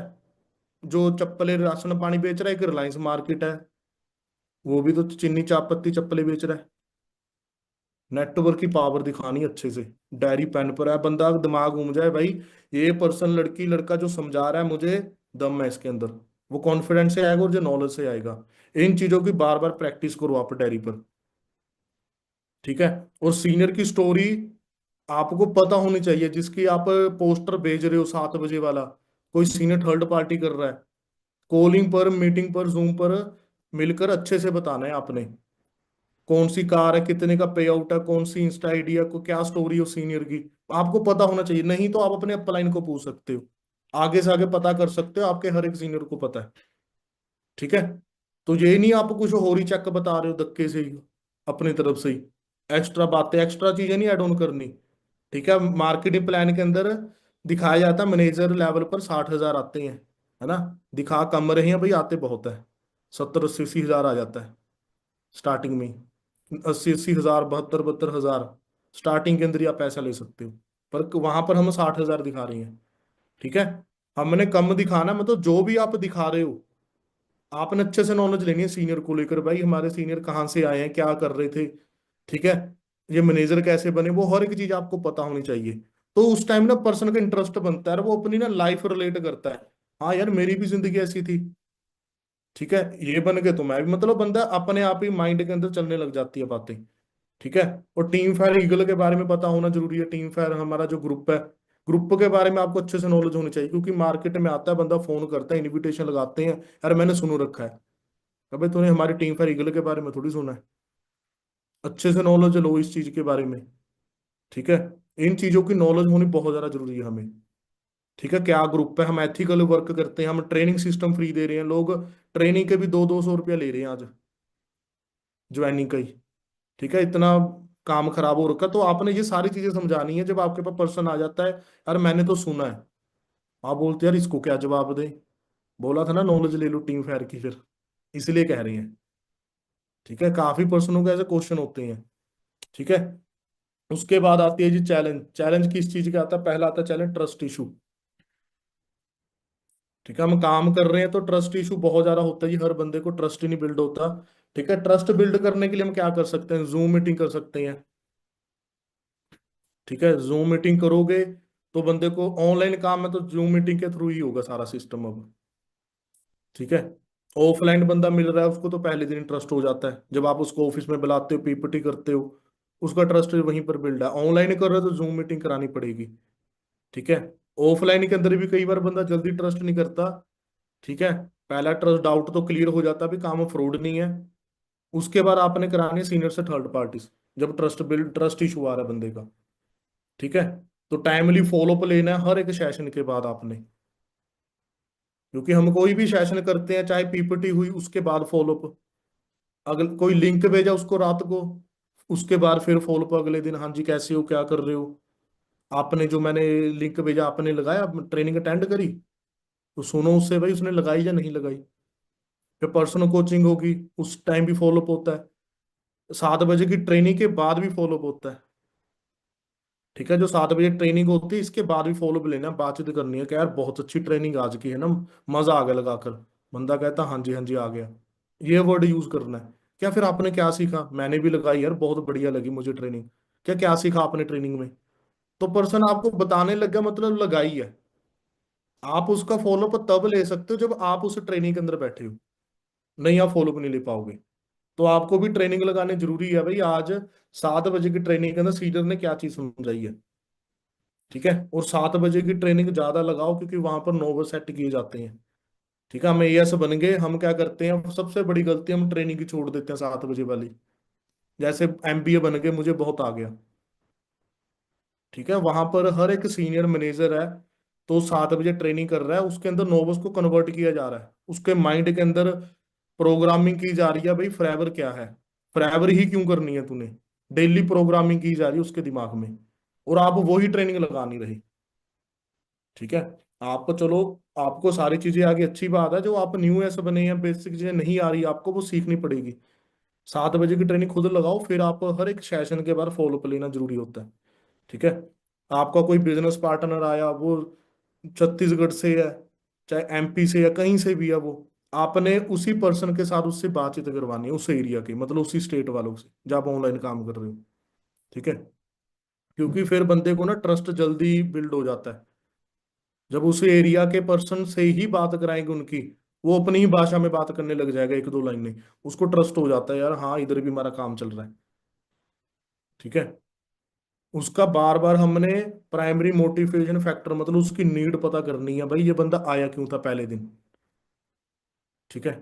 S1: जो चप्पलें राशन पानी बेच रहा है, एक रिलायंस मार्केट है, वो भी तो चीनी चाप पत्ती चप्पलें बेच रहा है। नेटवर्क की पावर दिखानी अच्छे से, डायरी पेन पर है, बंदा दिमाग घूम जाए भाई, ये पर्सन लड़की लड़का जो समझा रहा है मुझे, दम है इसके अंदर, वो कॉन्फिडेंस से आएगा और जो नॉलेज से आएगा। इन चीजों की बार बार प्रैक्टिस करो आप डायरी पर। ठीक है। और सीनियर की स्टोरी आपको पता होनी चाहिए, जिसकी आप पोस्टर भेज रहे हो 7 बजे वाला, कोई सीनियर थर्ड पार्टी कर रहा है, कॉलिंग पर, मीटिंग पर, जूम पर मिलकर अच्छे से बताना है आपने, कौन सी कार है, कितने का पे आउट है, कौन सी इंस्टा आईडी है, को क्या स्टोरी हो सीनियर की, आपको पता होना चाहिए। नहीं तो आप अपने अपलाइन को पूछ सकते हो, आगे से आगे पता कर सकते हो, आपके हर एक सीनियर को पता है। ठीक है। तो ये नहीं आप कुछ और ही चेक बता रहे हो धक्के से ही, अपनी तरफ से ही एक्स्ट्रा बातें, एक्स्ट्रा चीजें नहीं ऐड ऑन करनी। ठीक है। मार्केटिंग प्लान के अंदर दिखाया जाता है मैनेजर लेवल पर 60,000 आते हैं, है ना, दिखा कम रहे हैं भाई, आते बहुत है, 70-80 हजार आ जाता है स्टार्टिंग में, 80-80 हजार, 72-72 हजार स्टार्टिंग के अंदर ही आप पैसा ले सकते हो। पर वहां पर हम 60,000 दिखा रहे हैं। ठीक है। हमने कम दिखाना, मतलब जो भी आप दिखा रहे हो, आपने अच्छे से नॉलेज लेनी है सीनियर को लेकर, भाई हमारे सीनियर कहाँ से आए हैं, क्या कर रहे थे। ठीक है। ये मैनेजर कैसे बने, वो हर एक चीज आपको पता होनी चाहिए। तो उस टाइम ना पर्सन का इंटरेस्ट बनता है और वो अपनी ना लाइफ रिलेट करता है, हाँ यार मेरी भी जिंदगी ऐसी थी। ठीक है। ये बन के तो मैं भी, मतलब बंदा अपने आप ही माइंड के अंदर चलने लग जाती है बातें। ठीक है। और टीम फायर ईगल के बारे में पता होना जरूरी है। टीम फायर हमारा जो ग्रुप है, ग्रुप के बारे में आपको अच्छे से नॉलेज होनी चाहिए, क्योंकि मार्केट में आता है बंदा, फोन करता है, इनविटेशन लगाते हैं, यार मैंने सुनो रखा है। अबे तूने हमारी टीम फायर ईगल के बारे में थोड़ी सुना है, अच्छे से नॉलेज लो इस चीज के बारे में। ठीक है। इन चीजों की नॉलेज होनी बहुत ज्यादा जरूरी है हमें। ठीक है। क्या ग्रुप है, हम एथिकल वर्क करते हैं, हम ट्रेनिंग सिस्टम फ्री दे रहे हैं, लोग ट्रेनिंग के भी 200-200 रुपया ले रहे हैं आज, ज्वाइनिंग का ही। ठीक है। इतना काम खराब हो रखा, तो आपने ये सारी चीजें समझानी है। जब आपके पास पर्सन आ जाता है, यार मैंने तो सुना है, आप बोलते हैं यार इसको क्या जवाब दे, बोला था ना नॉलेज ले लो टीम फेयर की, फिर इसलिए कह रही हैं। ठीक है। काफी पर्सनों के ऐसे क्वेश्चन होते हैं। ठीक है। उसके बाद आती है जी चैलेंज। चैलेंज किस चीज का आता है, पहला आता है चैलेंज ट्रस्ट इशू। ठीक है। हम काम कर रहे हैं तो ट्रस्ट इशू बहुत ज्यादा होता है जी, हर बंदे को ट्रस्ट ही नहीं बिल्ड होता। ठीक है। ट्रस्ट बिल्ड करने के लिए हम क्या कर सकते हैं, जूम मीटिंग कर सकते हैं। ठीक है। जूम मीटिंग करोगे तो बंदे को ऑनलाइन काम है तो जूम मीटिंग के थ्रू ही होगा सारा सिस्टम अब। ठीक है। ऑफलाइन बंदा मिल रहा है उसको तो पहले दिन ट्रस्ट हो जाता है, जब आप उसको ऑफिस में बुलाते हो, पीपीटी करते हो, उसका ट्रस्ट वहीं पर बिल्ड है। ऑनलाइन कर रहे हो तो जूम मीटिंग करानी पड़ेगी। ठीक है। ऑफलाइन के अंदर भी कई बार बंदा जल्दी ट्रस्ट नहीं करता। ठीक है। पहला ट्रस्ट डाउट तो क्लियर हो जाता है भी काम फ्रॉड नहीं है, उसके बाद आपने करानी है सीनियर से थर्ड पार्टीज, जब ट्रस्ट इशू आ रहा है बंदे का। ठीक है। तो टाइमली फॉलोअप लेना है हर एक सेशन के बाद आपने, क्योंकि हम कोई भी सेशन करते हैं चाहे पीपीटी हुई उसके बाद फॉलोअप, अगर कोई लिंक भेजा उसको रात को, उसके बाद फिर फॉलोअप अगले दिन, हाँ जी कैसे हो, क्या कर रहे हो, आपने जो मैंने लिंक भेजा आपने लगाया, ट्रेनिंग अटेंड करी, तो सुनो उससे भाई उसने लगाई या नहीं लगाई। फिर पर्सनल कोचिंग होगी, उस टाइम भी फॉलोअप होता है, 7 बजे की ट्रेनिंग के बाद भी फॉलोअप होता है। ठीक है, जो 7 बजे ट्रेनिंग होती है इसके बाद भी फॉलो अप लेना है, बातचीत करनी है कि यार बहुत अच्छी ट्रेनिंग आज की है ना, मजा आ गया लगाकर। बंदा कहता हाँ जी हाँ जी आ गया, ये वर्ड यूज करना है। क्या फिर आपने क्या सीखा? मैंने भी लगाई यार, बहुत बढ़िया लगी मुझे ट्रेनिंग। क्या क्या सीखा आपने ट्रेनिंग में? तो पर्सन आपको बताने लग गया, मतलब लगाई है। आप उसका फॉलो अप तब ले सकते हो जब आप उस ट्रेनिंग के अंदर बैठे हो, नहीं आप फॉलो अप नहीं ले पाओगे। तो आपको भी ट्रेनिंग लगाने जरूरी है भाई। आज 7 बजे की ट्रेनिंग के अंदर सीनियर ने क्या चीज समझाई है, ठीक है। और 7 बजे की ट्रेनिंग ज्यादा लगाओ क्योंकि वहां पर नोबल सेट किए जाते हैं। ठीक है, हम एएस बन गए, हम क्या करते हैं सबसे बड़ी गलती, हम ट्रेनिंग की छोड़ देते हैं 7 बजे वाली। जैसे एमबीए बन गए, मुझे बहुत आ गया। ठीक है, वहां पर हर एक सीनियर मैनेजर है, तो 7 बजे ट्रेनिंग कर रहा है, उसके अंदर नोबस को कन्वर्ट किया जा रहा है, उसके माइंड के अंदर प्रोग्रामिंग की जा रही है भाई, फॉरएवर क्या है, फॉरएवर ही क्यों करनी है तूने। डेली प्रोग्रामिंग की जा रही है उसके दिमाग में, और आप वही ट्रेनिंग लगा नहीं रहे। ठीक है, आपको चलो, आपको सारी चीजें आगे अच्छी बात है, जो आप न्यू ऐसे बने हैं, बेसिक चीजें नहीं आ रही आपको, वो सीखनी पड़ेगी। 7 बजे की ट्रेनिंग खुद लगाओ, फिर आप हर एक सेशन के बाद फॉलो अप लेना जरूरी होता है। ठीक है, आपका कोई बिजनेस पार्टनर आया, वो छत्तीसगढ़ से है, चाहे एमपी से या कहीं से भी है, वो आपने उसी पर्सन के साथ उससे बातचीत करवानी है, उस एरिया की, मतलब उसी स्टेट वालों से जब आप ऑनलाइन काम कर रहे हो। ठीक है, क्योंकि फिर बंदे को ना ट्रस्ट जल्दी बिल्ड हो जाता है। जब उस एरिया के पर्सन से ही बात कराएंगे उनकी, वो अपनी ही भाषा में बात करने लग जाएगा, एक दो लाइन में उसको ट्रस्ट हो जाता है, यार हाँ इधर भी हमारा काम चल रहा है। ठीक है, उसका बार बार हमने प्राइमरी मोटिवेशन फैक्टर, मतलब उसकी नीड पता करनी है, भाई ये बंदा आया क्यों था पहले दिन। ठीक है,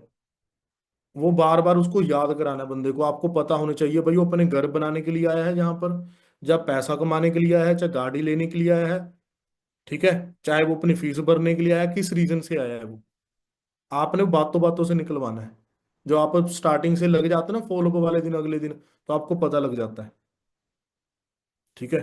S1: वो बार बार उसको याद कराना है बंदे को, आपको पता होना चाहिए भाई वो अपने घर बनाने के लिए आया है जहां पर, या पैसा कमाने के लिए आया है, चाहे गाड़ी लेने के लिए आया है। ठीक है, चाहे वो अपनी फीस भरने के लिए आया है, किस रीजन से आया है वो, आपने बातों बातों से निकलवाना है। जो आप स्टार्टिंग से लग जाते हैं ना फॉलो अप वाले दिन, अगले दिन तो आपको पता लग जाता है। ठीक है,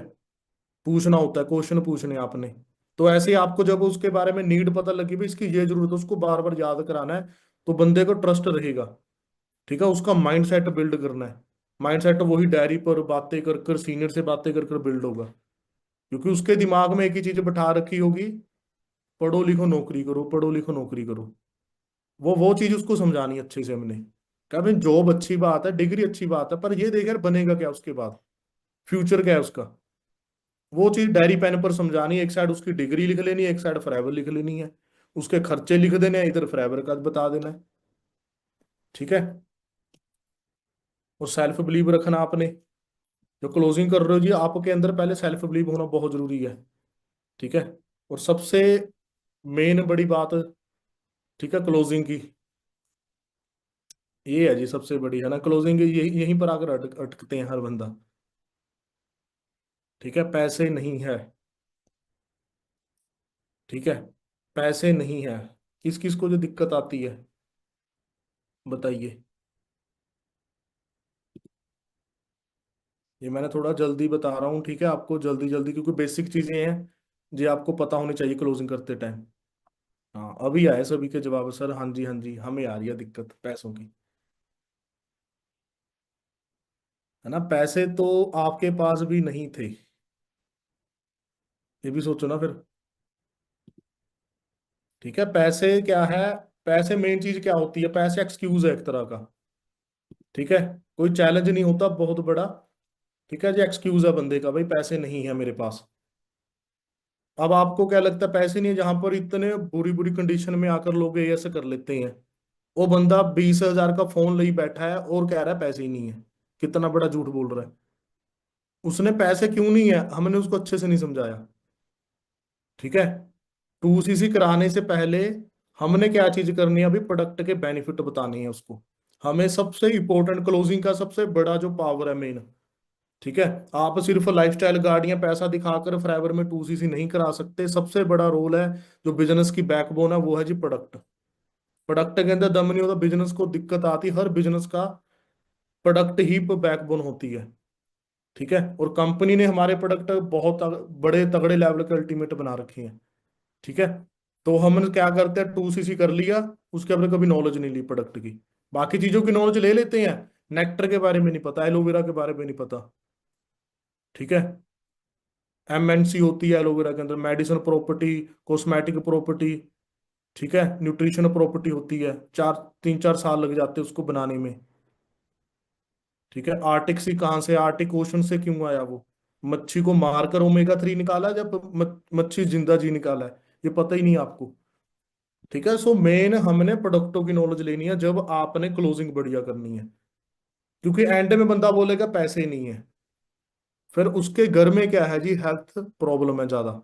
S1: पूछना होता है, क्वेश्चन पूछने हैं आपने। तो ऐसे ही आपको जब उसके बारे में नीड पता लगी भी इसकी ये जरूरत है, उसको बार बार याद कराना है, तो बंदे को ट्रस्ट रहेगा। ठीक है, उसका माइंड सेट बिल्ड करना है। माइंड सेट वही डायरी पर बातें कर कर, सीनियर से बातें कर कर बिल्ड होगा, क्योंकि उसके दिमाग में एक ही चीज बैठा रखी होगी, पढ़ो लिखो नौकरी करो, पढ़ो लिखो नौकरी करो। वो चीज उसको समझानी है अच्छे से हमने। क्या भाई जॉब अच्छी बात है, डिग्री अच्छी बात है, पर ये देख यार बनेगा क्या उसके बाद, फ्यूचर क्या है उसका। वो चीज डायरी पेन पर समझानी है, एक साइड उसकी डिग्री लिख लेनी है, एक साइड फॉरएवर लिख लेनी है, उसके खर्चे लिख देने हैं, इधर फॉरएवर का बता देना है। ठीक है, और सेल्फ बिलीव रखना आपने। जो क्लोजिंग कर रहे हो जी, आपके अंदर पहले सेल्फ बिलीव होना बहुत जरूरी है। ठीक है, और सबसे मेन बड़ी बात, ठीक है, क्लोजिंग की ये है जी, सबसे बड़ी है ना क्लोजिंग, यहीं पर आकर अटकते हैं हर बंदा। ठीक है, पैसे नहीं है। ठीक है, पैसे नहीं है। किस किस को जो दिक्कत आती है बताइए। ये मैंने थोड़ा जल्दी बता रहा हूँ, ठीक है, आपको जल्दी जल्दी, क्योंकि बेसिक चीजें हैं जो आपको पता होनी चाहिए क्लोजिंग करते टाइम। हाँ, अभी आए सभी के जवाब, सर हाँ जी हाँ जी, हमें आ रही है दिक्कत पैसों की। है ना, पैसे तो आपके पास भी नहीं थे, ये भी सोचो ना फिर। ठीक है, पैसे क्या है, पैसे मेन चीज क्या होती है, पैसे एक्सक्यूज है एक तरह का। ठीक है, कोई चैलेंज नहीं होता बहुत बड़ा। ठीक है जी, एक्सक्यूज है बंदे का, भाई पैसे नहीं है मेरे पास। अब आपको क्या लगता है पैसे नहीं है, जहां पर इतने बुरी बुरी कंडीशन में आकर लोग ये ऐसे कर लेते हैं। वो बंदा 20,000 का फोन ले बैठा है और कह रहा है पैसे ही नहीं है, कितना बड़ा झूठ बोल रहा है। उसने पैसे क्यों नहीं है, हमने उसको अच्छे से नहीं समझाया। ठीक है, 2सीसी कराने से पहले हमने क्या चीज करनी है, अभी प्रोडक्ट के बेनिफिट बताने हैं उसको। हमें सबसे इंपॉर्टेंट क्लोजिंग का सबसे बड़ा जो पावर है मेन। ठीक है, आप सिर्फ लाइफस्टाइल गाड़ियां पैसा दिखाकर फॉरएवर में 2सीसी नहीं करा सकते, सबसे बड़ा रोल है, जो बिजनेस की बैकबोन है वो है जी प्रोडक्ट। प्रोडक्ट के अंदर दम नहीं होता, बिजनेस को दिक्कत आती, हर बिजनेस का प्रोडक्ट ही बैकबोन होती है। ठीक है, और कंपनी ने हमारे प्रोडक्ट बहुत बड़े तगड़े लेवल के अल्टीमेट बना रखे हैं। ठीक है, तो हम क्या करते हैं, 2सीसी कर लिया, उसके हमने कभी नॉलेज नहीं ली प्रोडक्ट की। बाकी चीजों की नॉलेज ले लेते हैं, नेक्टर के बारे में नहीं पता, एलोवेरा के बारे में नहीं पता। ठीक है, एमएनसी होती है एलोवेरा के अंदर, मेडिसिन प्रॉपर्टी, कॉस्मेटिक प्रॉपर्टी, ठीक है, न्यूट्रिशन प्रॉपर्टी होती है, 3-4 साल लग जाते हैं उसको बनाने में। ठीक है, आर्टिक सी कहाँ से, आर्टिक ओशन से क्यों आया वो? मच्छी को मारकर ओमेगा 3 निकाला, जब मच्छी जिंदा जी निकाला है, ये पता ही नहीं आपको। ठीक है, सो मेन हमने प्रोडक्टों की नॉलेज लेनी है जब आपने क्लोजिंग बढ़िया करनी है, क्योंकि एंड में बंदा बोलेगा पैसे नहीं है, फिर उसके घर में क्या है जी, हेल्थ प्रॉब्लम है ज्यादा,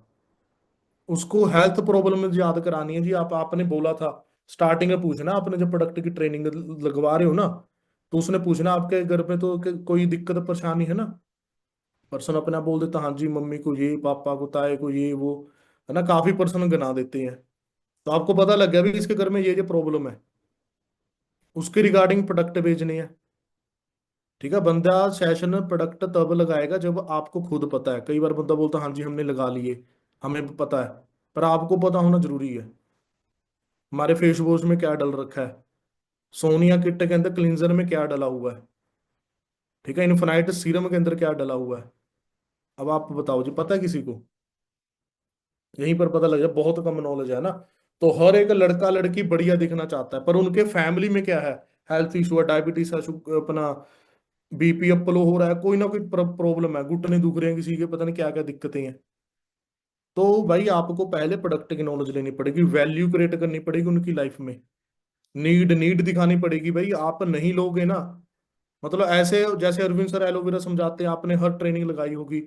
S1: उसको हेल्थ प्रॉब्लम याद करानी है जी। आपने बोला था स्टार्टिंग में, पूछना आपने जब प्रोडक्ट की ट्रेनिंग लगवा रहे हो ना, तो उसने पूछना आपके घर पे तो कोई दिक्कत परेशानी है ना। पर्सन अपने आप बोल देता हाँ जी, मम्मी को ये, पापा को, ताए को ये वो, है ना, काफी पर्सन गिना देते हैं। तो आपको पता लग गया भी इसके घर में ये प्रॉब्लम है, उसके रिगार्डिंग प्रोडक्ट भेजने हैं। ठीक है, बंदा सेशन प्रोडक्ट तब लगाएगा जब आपको खुद पता है। कई बार बंदा बोलता हाँ जी हमने लगा लिए, हमें भी पता है, पर आपको पता होना जरूरी है हमारे फेस वॉश में क्या डल रखा है, सोनिया किट के अंदर क्लींजर में क्या डला हुआ है, ठीक है, इन्फिनाइट सीरम के अंदर क्या डला हुआ है। अब आप बताओ जी, पता है किसी को? यहीं पर पता लग जाए, बहुत कम नॉलेज है ना। तो हर एक लड़का लड़की बढ़िया दिखना चाहता है, पर उनके फैमिली में क्या है, हेल्थ इशू है, डायबिटीज है, अपना बीपी अप लो हो रहा है, कोई ना कोई प्रॉब्लम है, घुटने दुख रहे हैं किसी के, पता नहीं क्या क्या दिक्कतें हैं। तो भाई आपको पहले प्रोडक्ट की नॉलेज लेनी पड़ेगी, वैल्यू क्रिएट करनी पड़ेगी उनकी लाइफ में, नीड नीड दिखानी पड़ेगी भाई। आप नहीं लोगे ना, मतलब ऐसे जैसे अरविंद सर एलोवेरा समझाते हैं, आपने हर ट्रेनिंग लगाई होगी,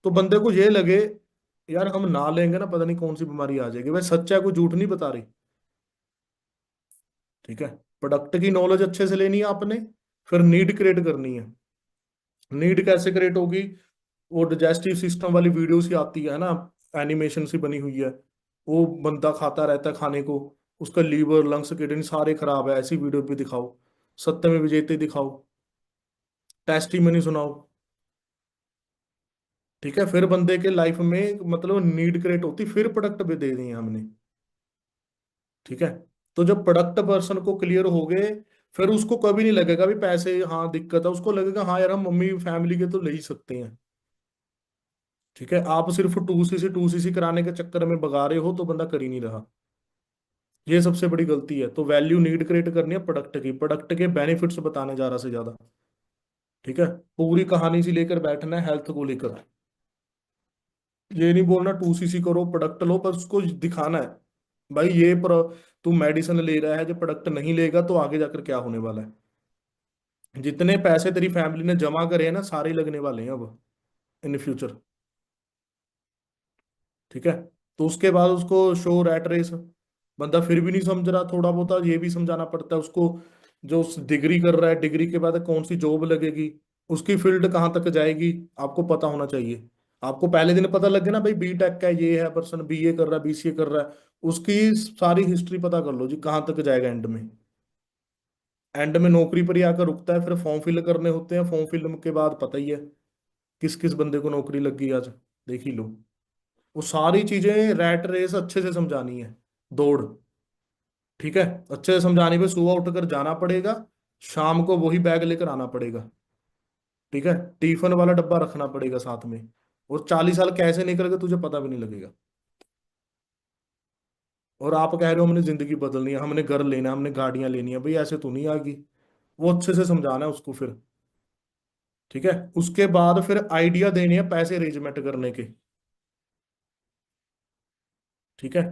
S1: तो बंदे को ये लगे यार हम ना लेंगे ना पता नहीं कौन सी बीमारी आ जाएगी। भाई सच्चा है, कोई झूठ नहीं बता रही। ठीक है, प्रोडक्ट की नॉलेज अच्छे से लेनी है आपने, फिर नीड क्रिएट करनी है। नीड कैसे क्रिएट होगी? वो डाइजेस्टिव सिस्टम वाली वीडियोस ही आती है ना, एनिमेशन सी बनी हुई है, वो बंदा खाता रहता है खाने को, उसका लीवर लंग्स किडनी सारे खराब है, ऐसी वीडियो पे दिखाओ, सत्य में विजेते दिखाओ, टेस्टिमनी सुनाओ। ठीक है, फिर बंदे के लाइफ में मतलब नीड क्रिएट होती, फिर प्रोडक्ट भी दे दिए हमने। ठीक है, तो जब प्रोडक्ट पर्सन को क्लियर हो गए, फिर उसको कभी नहीं लगेगा भी पैसे हाँ दिक्कत है, उसको लगेगा हाँ यार हम मम्मी फैमिली के तो ले ही सकते हैं। ठीक है, आप सिर्फ 2cc कराने के चक्कर में भगा रहे हो तो बंदा कर ही नहीं रहा। ये सबसे बड़ी गलती है। तो वैल्यू नीड क्रिएट करनी है प्रोडक्ट की, प्रोडक्ट के बेनिफिट्स बताने ज्यादा से ज्यादा। ठीक है, पूरी कहानी से लेकर बैठना है हेल्थ को लेकर। ये नहीं बोलना 2cc करो प्रोडक्ट लो, पर उसको दिखाना है भाई तू मेडिसिन ले रहा है, जो प्रोडक्ट नहीं लेगा तो आगे जाकर क्या होने वाला है। जितने पैसे तेरी फैमिली ने जमा करे हैं ना, सारे लगने वाले हैं अब इन फ्यूचर। ठीक है, तो उसके बाद उसको शो रैट रेस, बंदा फिर भी नहीं समझ रहा, थोड़ा बहुत ये भी समझाना पड़ता है उसको। जो डिग्री कर रहा है, डिग्री के बाद कौन सी जॉब लगेगी, उसकी फील्ड कहाँ तक जाएगी, आपको पता होना चाहिए। आपको पहले दिन पता लग गया ना भाई B.Tech का ये है पर्सन, BA कर रहा है, BCA कर रहा है, उसकी सारी हिस्ट्री पता कर लो जी, कहाँ तक जाएगा एंड में। एंड में नौकरी पर ही आकर रुकता है, फिर फॉर्म फिल करने होते हैं, फॉर्म फिल के बाद पता ही है किस किस बंदे को नौकरी लग गई आज, देख ही लो। वो सारी चीजें रैट रेस अच्छे से समझानी है, दौड़। ठीक है, अच्छे से समझाने पे सुबह उठकर जाना पड़ेगा, शाम को वही बैग लेकर आना पड़ेगा। ठीक है, टिफिन वाला डब्बा रखना पड़ेगा साथ में, और 40 साल कैसे निकल गए तुझे पता भी नहीं लगेगा। और आप कह रहे हो हमने जिंदगी बदलनी है, हमने घर लेना है, हमने गाड़ियां लेनी है, भाई ऐसे तो नहीं आएगी। वो अच्छे से समझाना है उसको फिर। ठीक है, उसके बाद फिर आइडिया देने हैं पैसे अरेंजमेंट करने के। ठीक है,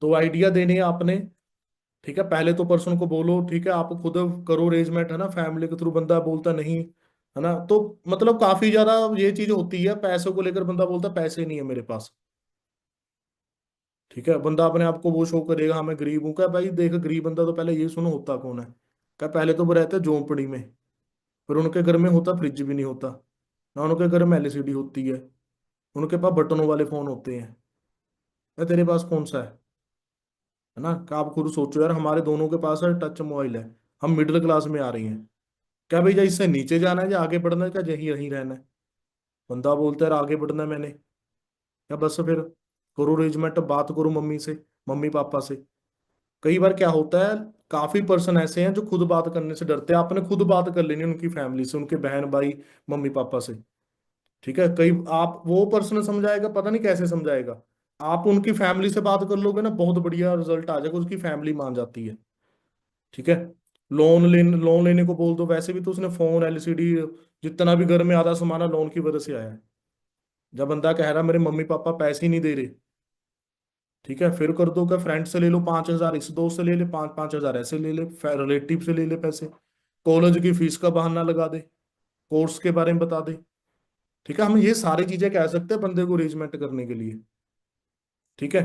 S1: तो आइडिया देने हैं आपने। ठीक है, पहले तो पर्सन को बोलो ठीक है आप खुद करो अरेंजमेंट, है ना, फैमिली के थ्रू बंदा बोलता नहीं, है ना, तो मतलब काफी ज्यादा ये चीज होती है, पैसों को लेकर बंदा बोलता पैसे नहीं है मेरे पास। ठीक है, बंदा अपने आप को वो शो करेगा हाँ मैं गरीब हूँ, क्या भाई देख गरीब बंदा तो पहले ये सुनो होता कौन है। क्या पहले तो वो रहते हैं झोंपड़ी में, फिर उनके घर में होता फ्रिज भी नहीं होता, ना उनके घर में LCD होती है, उनके पास बटनों वाले फोन होते हैं। क्या तेरे पास कौन सा है ना, क्या आप खुद सोचो यार, हमारे दोनों के पास है टच मोबाइल है, हम मिडिल क्लास में आ रही हैं। क्या भैया इससे नीचे जाना है या आगे बढ़ना है, क्या यही यहीं रहना है? बंदा बोलता है यार आगे बढ़ना है मैंने, क्या बस फिर करो अरेंजमेंट, बात करो मम्मी से, मम्मी पापा से। कई बार क्या होता है, काफी पर्सन ऐसे हैं जो खुद बात करने से डरते हैं, आपने खुद बात कर लेनी है उनकी फैमिली से, उनके बहन भाई, मम्मी पापा से। ठीक है, कई आप वो पर्सन समझाएगा, पता नहीं कैसे समझाएगा। आप उनकी फैमिली से बात कर लोगे ना, बहुत बढ़िया रिजल्ट आ जाएगा, उसकी फैमिली मान जाती है। ठीक है, लोन लेने को बोल दो, वैसे भी तो उसने फोन एलसीडी जितना भी घर में आधा सामान है लोन की वजह से आया है। जब बंदा कह रहा मेरे मम्मी पापा पैसे ही नहीं दे रहे, ठीक है, फिर कर दो क्या, फ्रेंड से ले लो 5,000, इस दोस्त से ले ले 5-5 हजार, ऐसे ले ले, रिलेटिव से ले ले पैसे, कॉलेज की फीस का बहाना लगा दे, कोर्स के बारे में बता दे। ठीक है, हम ये सारी चीजें कह सकते हैं बंदे को अरेंजमेंट करने के लिए। ठीक है,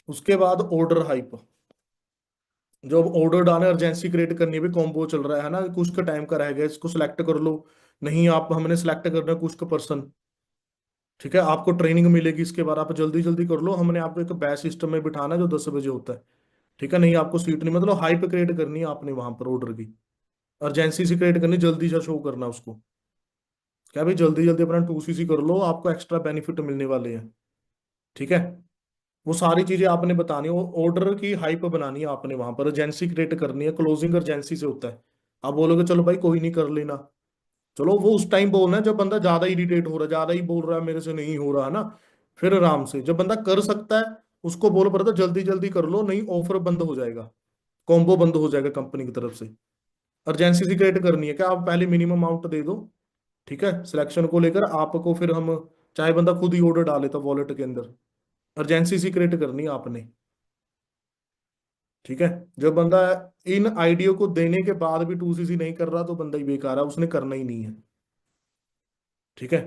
S1: उसके बाद ऑर्डर हाइप। जो अब ऑर्डर डाले, अर्जेंसी क्रिएट करनी है, भी कॉम्बो चल रहा है ना, कुछ का टाइम का रह गया, इसको सिलेक्ट कर लो। नहीं, आप हमने सिलेक्ट करना है कुछ का पर्सन। ठीक है, आपको ट्रेनिंग मिलेगी इसके बाद, आप जल्दी जल्दी कर लो, हमने आपको एक बैच सिस्टम में बिठाना है जो 10 बजे होता है। ठीक है, नहीं आपको सीट नहीं, मतलब हाइप क्रिएट करनी है आपने वहां पर ऑर्डर की, अर्जेंसी से क्रिएट करनी, जल्दी से शो करना उसको, क्या भाई जल्दी जल्दी अपना 2CC कर लो, आपको एक्स्ट्रा बेनिफिट मिलने वाले हैं। ठीक है, वो सारी चीजें आपने बतानी है, ऑर्डर की हाइप बनानी है आपने, वहां पर अर्जेंसी क्रिएट करनी है, क्लोजिंग अर्जेंसी से होता है। आप बोलोगे चलो भाई कोई नहीं कर लेना, चलो वो उस टाइम बोलना है जब बंदा ज्यादा इरिटेट हो रहा है, ज्यादा ही बोल रहा है मेरे से नहीं हो रहा है ना, फिर आराम से जब बंदा कर सकता है उसको बोलो पड़ता जल्दी जल्दी कर लो, नहीं ऑफर बंद हो जाएगा, कॉम्बो बंद हो जाएगा कंपनी की तरफ से। अर्जेंसी से क्रिएट करनी है क्या, आप पहले मिनिमम अमाउंट दे दो। ठीक है, सिलेक्शन को लेकर आपको फिर हम, चाहे बंदा खुद ही ऑर्डर डाले तो वॉलेट के अंदर, अर्जेंसी सी क्रिएट करनी है आपने। ठीक है, जब बंदा इन आइडिया को देने के बाद भी 2CC नहीं कर रहा तो बंदा ही बेकार है, उसने करना ही नहीं है। ठीक है,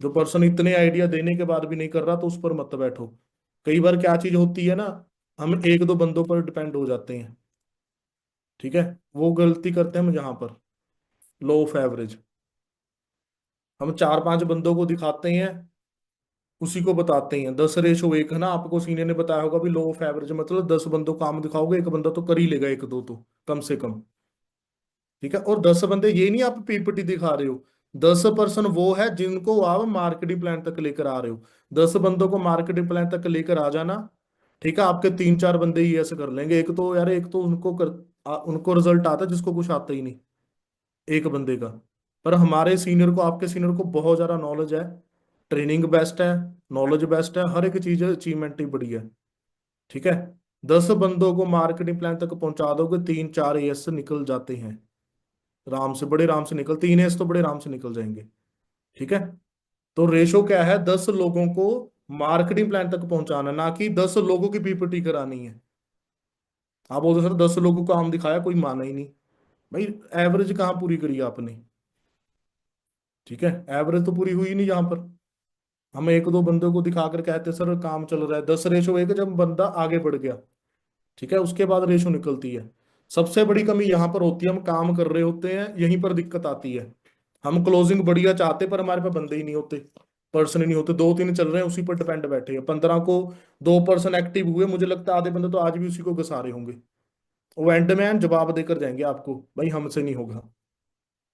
S1: जो पर्सन इतने आइडिया देने के बाद भी नहीं कर रहा तो उस पर मत बैठो। कई बार क्या चीज होती है ना, हम एक दो बंदों पर डिपेंड हो जाते हैं। ठीक है, वो गलती करते हैं हम यहाँ पर, लो ऑफ एवरेज, हम 4-5 बंदों को दिखाते हैं, उसी को बताते हैं 10:1 है ना, आपको सीनियर ने बताया होगा भी लो ऑफ एवरेज मतलब 10 बंदों को काम दिखाओगे, एक बंदा तो कर ही लेगा, एक दो तो कम से कम। ठीक है, और 10 बंदे ये नहीं आप पीपीटी दिखा रहे हो, 10 पर्सन वो है जिनको आप मार्केटिंग प्लान तक लेकर आ रहे हो, 10 बंदों को मार्केटिंग प्लान तक लेकर आ जाना। ठीक है, आपके 3-4 बंदे ही ऐसे कर लेंगे, एक तो यार, एक तो उनको रिजल्ट आता है जिसको कुछ आता ही नहीं, एक बंदे का। पर हमारे सीनियर को, आपके सीनियर को बहुत ज्यादा नॉलेज है, ट्रेनिंग बेस्ट है, नॉलेज बेस्ट है, हर एक चीज अचीवमेंट ही बड़ी है। ठीक है, 10 बंदों को मार्केटिंग प्लान तक पहुंचा दोगे, 3-4 एस निकल जाते हैं, आराम से, बड़े आराम से निकल, 3 एस तो बड़े आराम से निकल जाएंगे। ठीक है, तो रेशो क्या है, 10 लोगों को मार्केटिंग प्लान तक पहुंचाना, ना कि 10 लोगों की पीपीटी करानी है। आप बोलते सर 10 लोगों को काम दिखाया कोई माना ही नहीं, भाई एवरेज कहाँ पूरी करी आपने। ठीक है, एवरेज तो पूरी हुई नहीं यहाँ पर, हम एक दो बंदों को दिखाकर कहते सर काम चल रहा है, 10:1 जब बंदा आगे बढ़ गया, ठीक है, उसके बाद रेशो निकलती है। सबसे बड़ी कमी यहाँ पर होती है, हम काम कर रहे होते हैं, यहीं पर दिक्कत आती है। हम क्लोजिंग बढ़िया चाहते पर हमारे पास बंदे ही नहीं होते, पर्सन ही नहीं होते, 2-3 चल रहे हैं उसी पर डिपेंड बैठे हैं, 15 को 2 पर्सन एक्टिव हुए, मुझे लगता है आधे बंदे तो आज भी उसी को घसा रहे होंगे, वो एंड मैन जवाब देकर जाएंगे आपको भाई हमसे नहीं होगा,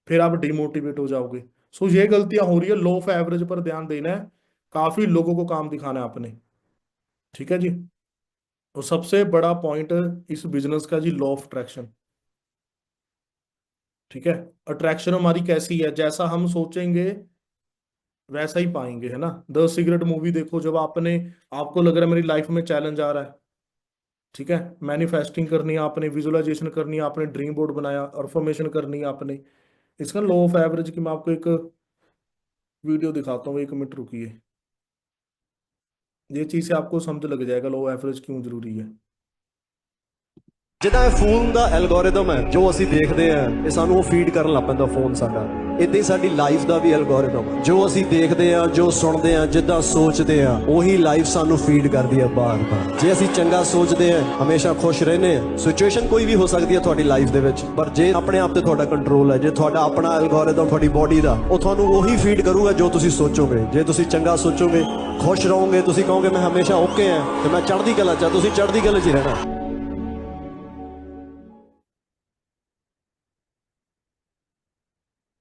S1: फिर आप डिमोटिवेट हो जाओगे। सो ये गलतियां हो रही है, लो ऑफ एवरेज पर ध्यान देना है, काफी लोगों को काम दिखाना है आपने। ठीक है जी, और सबसे बड़ा पॉइंट इस बिजनेस का जी, लॉ ऑफ अट्रैक्शन। ठीक है, अट्रैक्शन हमारी कैसी है, जैसा हम सोचेंगे वैसा ही पाएंगे, है ना। 10 सिगरेट मूवी देखो, जब आपने, आपको लग रहा है मेरी लाइफ में चैलेंज आ रहा है, ठीक है, मैनिफेस्टिंग करनी है आपने, विजुअलाइजेशन करनी है आपने, ड्रीम बोर्ड बनाया, अफर्मेशन करनी है आपने, इसका लॉ ऑफ एवरेज की मैं आपको एक वीडियो दिखाता हूँ, 1 मिनट रुकिए, ये चीज से आपको समझ लग जाएगा लॉ ऑफ एवरेज क्यों जरूरी है।
S2: ਜਿੱਦਾਂ ਇਹ ਫੋਨ ਦਾ ਐਲਗੋਰਿਦਮ ਹੈ ਜੋ ਅਸੀਂ ਦੇਖਦੇ ਹਾਂ ਇਹ ਸਾਨੂੰ ਉਹ ਫੀਡ ਕਰਨ ਲੱਗ ਪੈਂਦਾ ਫੋਨ ਸਾਡਾ ਇਦਾਂ ਹੀ ਸਾਡੀ ਲਾਈਫ ਦਾ ਵੀ ਐਲਗੋਰਿਦਮ ਹੈ ਜੋ ਅਸੀਂ ਦੇਖਦੇ ਹਾਂ ਜੋ ਸੁਣਦੇ ਹਾਂ ਜਿੱਦਾਂ ਸੋਚਦੇ ਹਾਂ ਉਹੀ ਲਾਈਫ ਸਾਨੂੰ ਫੀਡ ਕਰਦੀ ਹੈ ਬਾਰ-ਬਾਰ ਜੇ ਅਸੀਂ ਚੰਗਾ ਸੋਚਦੇ ਹਾਂ ਹਮੇਸ਼ਾ ਖੁਸ਼ ਰਹਿੰਦੇ ਹਾਂ ਸਿਚੁਏਸ਼ਨ ਕੋਈ ਵੀ ਹੋ ਸਕਦੀ ਹੈ ਤੁਹਾਡੀ ਲਾਈਫ ਦੇ ਵਿੱਚ ਪਰ ਜੇ ਆਪਣੇ ਆਪ ਤੇ ਤੁਹਾਡਾ ਕੰਟਰੋਲ ਹੈ ਜੇ ਤੁਹਾਡਾ ਆਪਣਾ ਐਲਗੋਰਿਦਮ ਤੁਹਾਡੀ ਬੋਡੀ ਦਾ ਉਹ ਤੁਹਾਨੂੰ ਉਹੀ ਫੀਡ ਕਰੂਗਾ ਜੋ ਤੁਸੀਂ ਸੋਚੋਗੇ ਜੇ ਤੁਸੀਂ ਚੰਗਾ ਸੋਚੋਗੇ ਖੁਸ਼ ਰਹੋਗੇ ਤੁਸੀਂ ਕਹੋਗੇ ਮੈਂ ਹਮੇਸ਼ਾ ਓਕੇ ਹਾਂ ਤੇ ਮੈਂ ਚੜ੍ਹਦੀ ਕਲਾ 'ਚ ਤੁਸੀਂ ਚੜ੍ਹਦੀ ਕਲਾ 'ਚ ਹੀ ਰਹਿਣਾ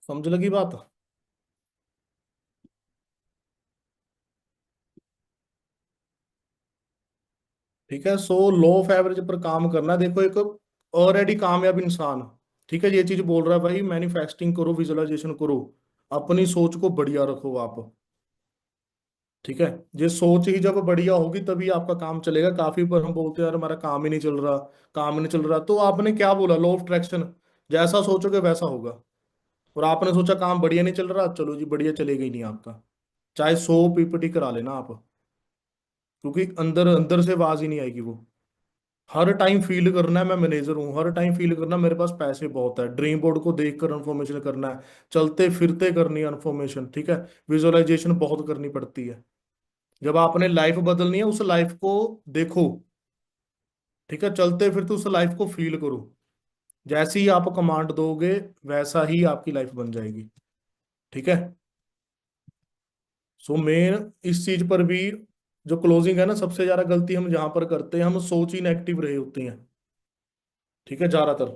S1: समझ लगी बात। ठीक है, सो लॉ ऑफ एवरेज पर काम करना, देखो एक ऑलरेडी कामयाब इंसान, ठीक है, ये चीज बोल रहा है भाई मैन्युफैक्चरिंग करो, विजुअलाइजेशन करो, अपनी सोच को बढ़िया रखो आप। ठीक है। ये सोच ही जब बढ़िया होगी तभी आपका काम चलेगा। काफी पर हम बोलते हैं यार हमारा काम ही नहीं चल रहा, काम ही नहीं चल रहा, तो आपने क्या बोला, लॉ ऑफ अट्रैक्शन। जैसा सोचोगे वैसा होगा। और आपने सोचा काम बढ़िया नहीं चल रहा, चलो जी बढ़िया चलेगा ही नहीं आपका, चाहे 100 पीपीटी करा लेना आप, क्योंकि अंदर अंदर से आवाज ही नहीं आएगी वो। हर टाइम फील करना है मैं मैनेजर हूँ, हर टाइम फील करना मेरे पास पैसे बहुत है, ड्रीम बोर्ड को देखकर इन्फॉर्मेशन करना है, चलते फिरते करनी है इन्फॉर्मेशन। ठीक है। विजुअलाइजेशन बहुत करनी पड़ती है। जब आपने लाइफ बदलनी है उस लाइफ को देखो। ठीक है। चलते फिरते उस लाइफ को फील करो। जैसे ही आप कमांड दोगे वैसा ही आपकी लाइफ बन जाएगी। ठीक है। सो मेन इस चीज पर भी, जो क्लोजिंग है ना, सबसे ज्यादा गलती हम जहां पर करते हैं, हम सोच ही नेगेटिव रहे होते हैं। ठीक है, ज्यादातर।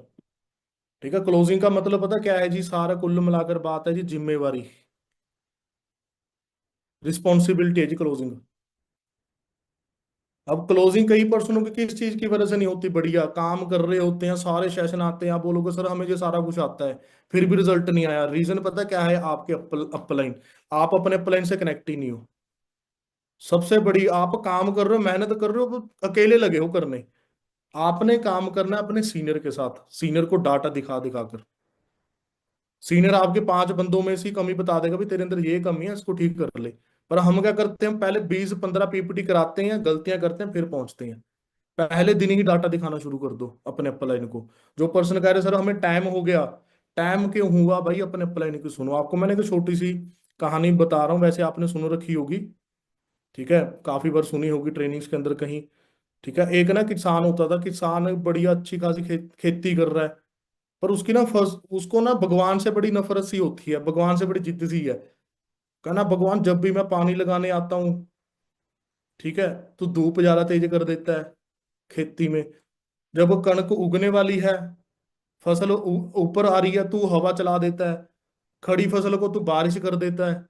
S1: ठीक है। क्लोजिंग का मतलब पता क्या है जी, सारा कुल मिलाकर बात है जी जिम्मेवारी, रिस्पॉन्सिबिलिटी है जी क्लोजिंग। अब क्लोजिंग कई पर्सनों की किस चीज की वजह से नहीं होती, बढ़िया काम कर रहे होते हैं, सारे सेशन आते हैं, आप बोलोगे सर हमें ये सारा कुछ आता है, फिर भी रिजल्ट नहीं आया। रीजन पता क्या है, आपके अपलाइन, आप अपने अपलाइन से कनेक्ट ही नहीं हो। सबसे बड़ी, आप काम कर रहे हो, मेहनत कर रहे हो, अकेले लगे हो करने। आपने काम करना है अपने सीनियर के साथ, सीनियर को डाटा दिखा दिखा कर। सीनियर आपके 5 बंदों में से कमी बता देगा भी तेरे अंदर ये कमी है, इसको ठीक कर ले। पर हम क्या करते हैं, पहले 20-15 पीपीटी कराते हैं, गलतियां करते हैं, फिर पहुंचते हैं। पहले दिन ही डाटा दिखाना शुरू कर दो अपने अपलाइन को। जो पर्सन कह रहे सर हमें टाइम हो गया, टाइम क्यों हुआ भाई, अपने अपलाइन की सुनो। आपको मैंने एक छोटी सी कहानी बता रहा हूँ, वैसे आपने सुनो रखी होगी। ठीक है। काफी बार सुनी होगी ट्रेनिंग्स के अंदर कहीं। ठीक है। एक ना किसान होता था, किसान बढ़िया अच्छी खासी खेती कर रहा है, पर उसकी ना उसको ना भगवान से बड़ी नफरत सी होती है, भगवान से बड़ी जिद्द सी है। कहना भगवान जब भी मैं पानी लगाने आता हूँ, ठीक है, तो धूप ज्यादा तेज कर देता है खेती में। जब वो कणक उगने वाली है, फसल ऊपर आ रही है, तू हवा चला देता है। खड़ी फसल को तू बारिश कर देता है।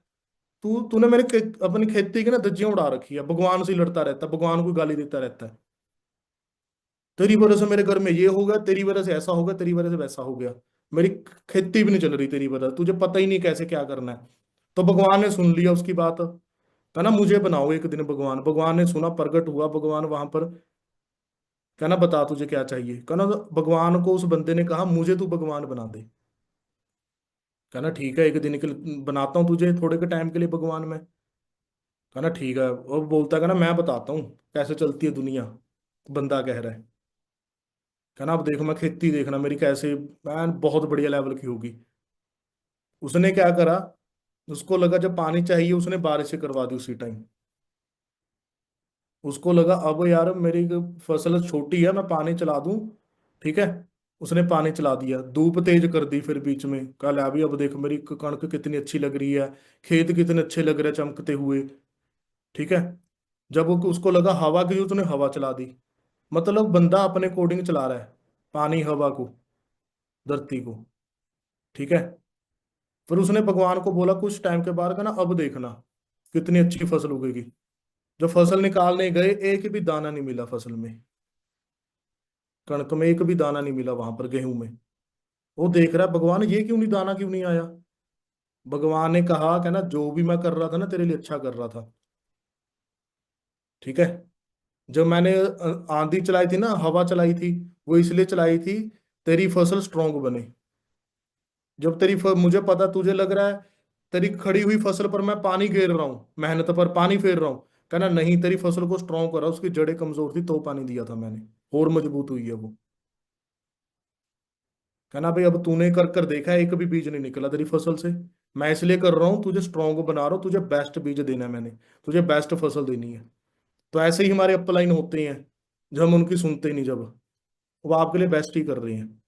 S1: तूने मेरे अपनी खेती की ना धज्जियां उड़ा रखी है, भगवान से ही लड़ता रहता है, भगवान को गाली देता रहता है। तेरी वजह से मेरे घर में ये होगा, तेरी वजह से ऐसा होगा, तेरी वजह से वैसा हो गया। मेरी खेती भी नहीं चल रही तेरी वजह, तुझे पता ही नहीं कैसे क्या करना है। तो भगवान ने सुन लिया उसकी बात। कहना मुझे बनाओ एक दिन भगवान। भगवान ने सुना, प्रकट हुआ भगवान वहां पर। कहना बता तुझे क्या चाहिए। कहना भगवान को उस बंदे ने कहा मुझे तू भगवान बना दे। कहना ठीक है, एक दिन के लिए बनाता हूँ तुझे, थोड़े के टाइम के लिए भगवान में। कहना ठीक है। और बोलता है, कहना मैं बताता हूँ कैसे चलती है दुनिया। बंदा कह रहा है, कहना अब देखो मैं खेती देखना मेरी कैसे, मैं बहुत बढ़िया लेवल की होगी। उसने क्या करा, उसको लगा जब पानी चाहिए उसने बारिश से करवा दी उसी टाइम। उसको लगा अब यार मेरी फसल छोटी है, मैं पानी चला दूं। ठीक है। उसने पानी चला दिया, धूप तेज कर दी, फिर बीच में कल अभी अब देख मेरी कणक कितनी अच्छी लग रही है, खेत कितने अच्छे लग रहे हैं चमकते हुए। ठीक है। जब वो उसको लगा हवा की, उसने हवा चला दी। मतलब बंदा अपने कोडिंग चला रहा है, पानी हवा को, धरती को। ठीक है। फिर उसने भगवान को बोला कुछ टाइम के बाद, कहना अब देखना कितनी अच्छी फसल उगेगी। जब फसल निकालने गए, एक भी दाना नहीं मिला फसल में, कणक में एक भी दाना नहीं मिला, वहां पर गेहूं में। वो देख रहा है भगवान ये क्यों नहीं, दाना क्यों नहीं आया। भगवान ने कहा, कहना जो भी मैं कर रहा था ना तेरे लिए अच्छा कर रहा था। ठीक है। जब मैंने आंधी चलाई थी ना, हवा चलाई थी, वो इसलिए चलाई थी तेरी फसल स्ट्रांग बने। जब मुझे पता तुझे लग रहा है तेरी खड़ी हुई फसल पर मैं पानी घेर रहा हूँ, मेहनत पर पानी फेर रहा हूँ, कहना नहीं तेरी फसल को स्ट्रांग करा, उसकी जड़ें कमजोर थी तो पानी दिया था मैंने, और मजबूत हुई है वो। कहना भाई अब तूने कर कर देखा है, एक भी बीज नहीं निकला तेरी फसल से। मैं इसलिए कर रहा हूँ, तुझे स्ट्रांग बना रहा हूँ, तुझे बेस्ट बीज देना है मैंने, तुझे बेस्ट फसल देनी है। तो ऐसे ही हमारे अपलाइन होते हैं, जब हम उनकी सुनते ही नहीं, जब वो आपके लिए बेस्ट ही कर रहे हैं।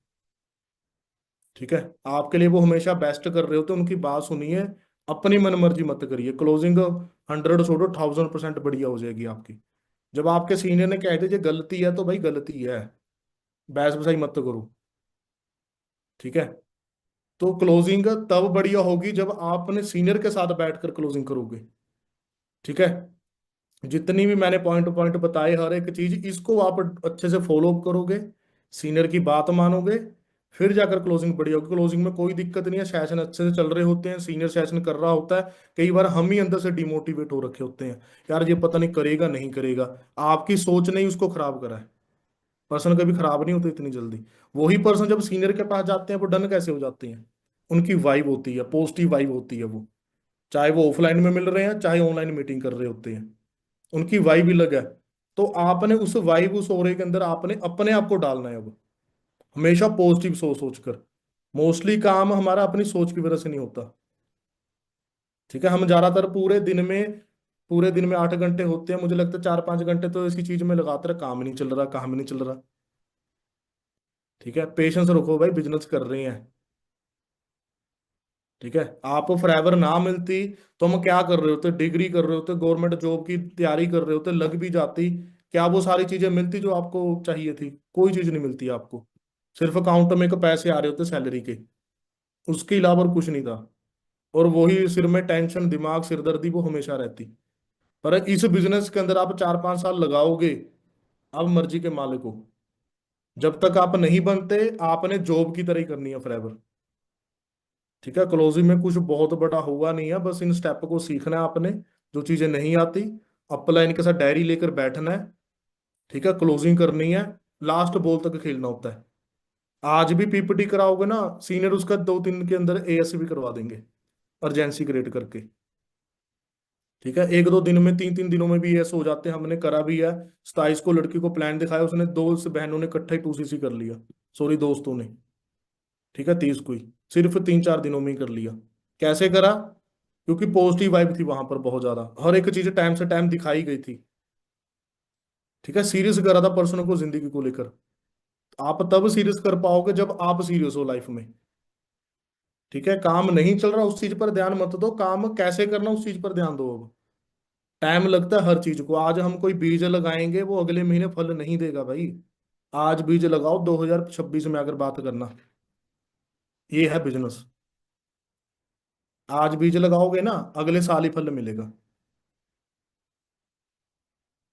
S1: ठीक है। आपके लिए वो हमेशा बेस्ट कर रहे होते हैं, उनकी बात सुनिए, अपनी मन मर्जी मत करिए। क्लोजिंग 100 छोड़ो, 1000% बढ़िया हो जाएगी आपकी। जब आपके सीनियर ने कह दिया ये गलती है तो भाई गलती है, बहस बसाई मत करो। ठीक है। तो क्लोजिंग तब बढ़िया होगी जब आप अपने सीनियर के साथ बैठकर क्लोजिंग करोगे। ठीक है। जितनी भी मैंने पॉइंट पॉइंट बताए, हर एक चीज इसको आप अच्छे से फॉलो करोगे, सीनियर की बात मानोगे, फिर जाकर क्लोजिंग बढ़िया होगी। क्लोजिंग में कोई दिक्कत नहीं है, सेशन अच्छे से चल रहे होते हैं, सीनियर सेशन कर रहा होता है। कई बार हम ही अंदर से डिमोटिवेट हो रखे होते हैं, यार ये पता नहीं करेगा नहीं करेगा। आपकी सोच ने ही उसको खराब करा है। पर्सन कभी खराब नहीं होते इतनी जल्दी। वही पर्सन जब सीनियर के पास जाते हैं वो डन कैसे हो जाते हैं? उनकी वाइब होती है, पॉजिटिव वाइब होती है वो, चाहे वो ऑफलाइन में मिल रहे हैं चाहे ऑनलाइन मीटिंग कर रहे होते हैं, उनकी वाइब ही अलग है। तो आपने उस वाइब, उस ओरे के अंदर आपने अपने आप को डालना है अब, हमेशा पॉजिटिव सोच सोच कर। मोस्टली काम हमारा अपनी सोच की वजह से नहीं होता। ठीक है, हम ज्यादातर पूरे दिन में 8 घंटे होते हैं, मुझे लगता है 4-5 घंटे तो इसी चीज में लगाते रहे, काम नहीं चल रहा, काम नहीं चल रहा। ठीक है, पेशेंस रखो भाई, बिजनेस कर रहे हैं। ठीक है, आप फॉरएवर ना मिलती तो हम क्या कर रहे होते? डिग्री कर रहे होते, गवर्नमेंट जॉब की तैयारी कर रहे होते, लग भी जाती। क्या वो सारी चीजें मिलती जो आपको चाहिए थी? कोई चीज नहीं मिलती आपको। सिर्फ अकाउंट में को पैसे आ रहे होते सैलरी के, उसके अलावा और कुछ नहीं था। और वही सिर में टेंशन, दिमाग, सिरदर्दी वो हमेशा रहती। पर इस बिजनेस के अंदर आप 4-5 साल लगाओगे, आप मर्जी के मालिक हो। जब तक आप नहीं बनते, आपने जॉब की तरह ही करनी है फॉरएवर। ठीक है, क्लोजिंग में कुछ बहुत बड़ा हुआ नहीं है, बस इन स्टेप को सीखना है आपने। जो चीजें नहीं आती, अपलाइन के साथ डायरी लेकर बैठना है। ठीक है, क्लोजिंग करनी है, लास्ट बॉल तक खेलना होता है। आज भी पीपीटी कराओगे ना, सीनियर उसका 2-3 के अंदर एएस भी करवा देंगे, अर्जेंसी क्रिएट करके। ठीक है, 1-2 दिन में, 3-3 दिनों में भी एएस हो जाते हैं, हमने करा भी है। 27 को लड़की को प्लान दिखाया, उसने दो से बहनों ने इकट्ठा ही 2CC कर लिया, सॉरी दोस्तों ने। ठीक है, 30 को ही, सिर्फ 3-4 दिनों में ही कर लिया। कैसे करा? क्योंकि पॉजिटिव वाइब थी वहां पर बहुत ज्यादा, हर एक चीज टाइम से टाइम दिखाई गई थी। ठीक है, सीरियस करा था पर्सन को जिंदगी को लेकर। आप तब सीरियस कर पाओगे जब आप सीरियस हो लाइफ में। ठीक है, काम नहीं चल रहा उस चीज पर ध्यान मत दो, काम कैसे करना उस चीज पर ध्यान दो अब। टाइम लगता है हर चीज को, आज हम कोई बीज लगाएंगे वो अगले महीने फल नहीं देगा भाई। आज बीज लगाओ, 2026 में अगर बात करना, ये है बिजनेस। आज बीज लगाओगे ना, अगले साल ही फल मिलेगा।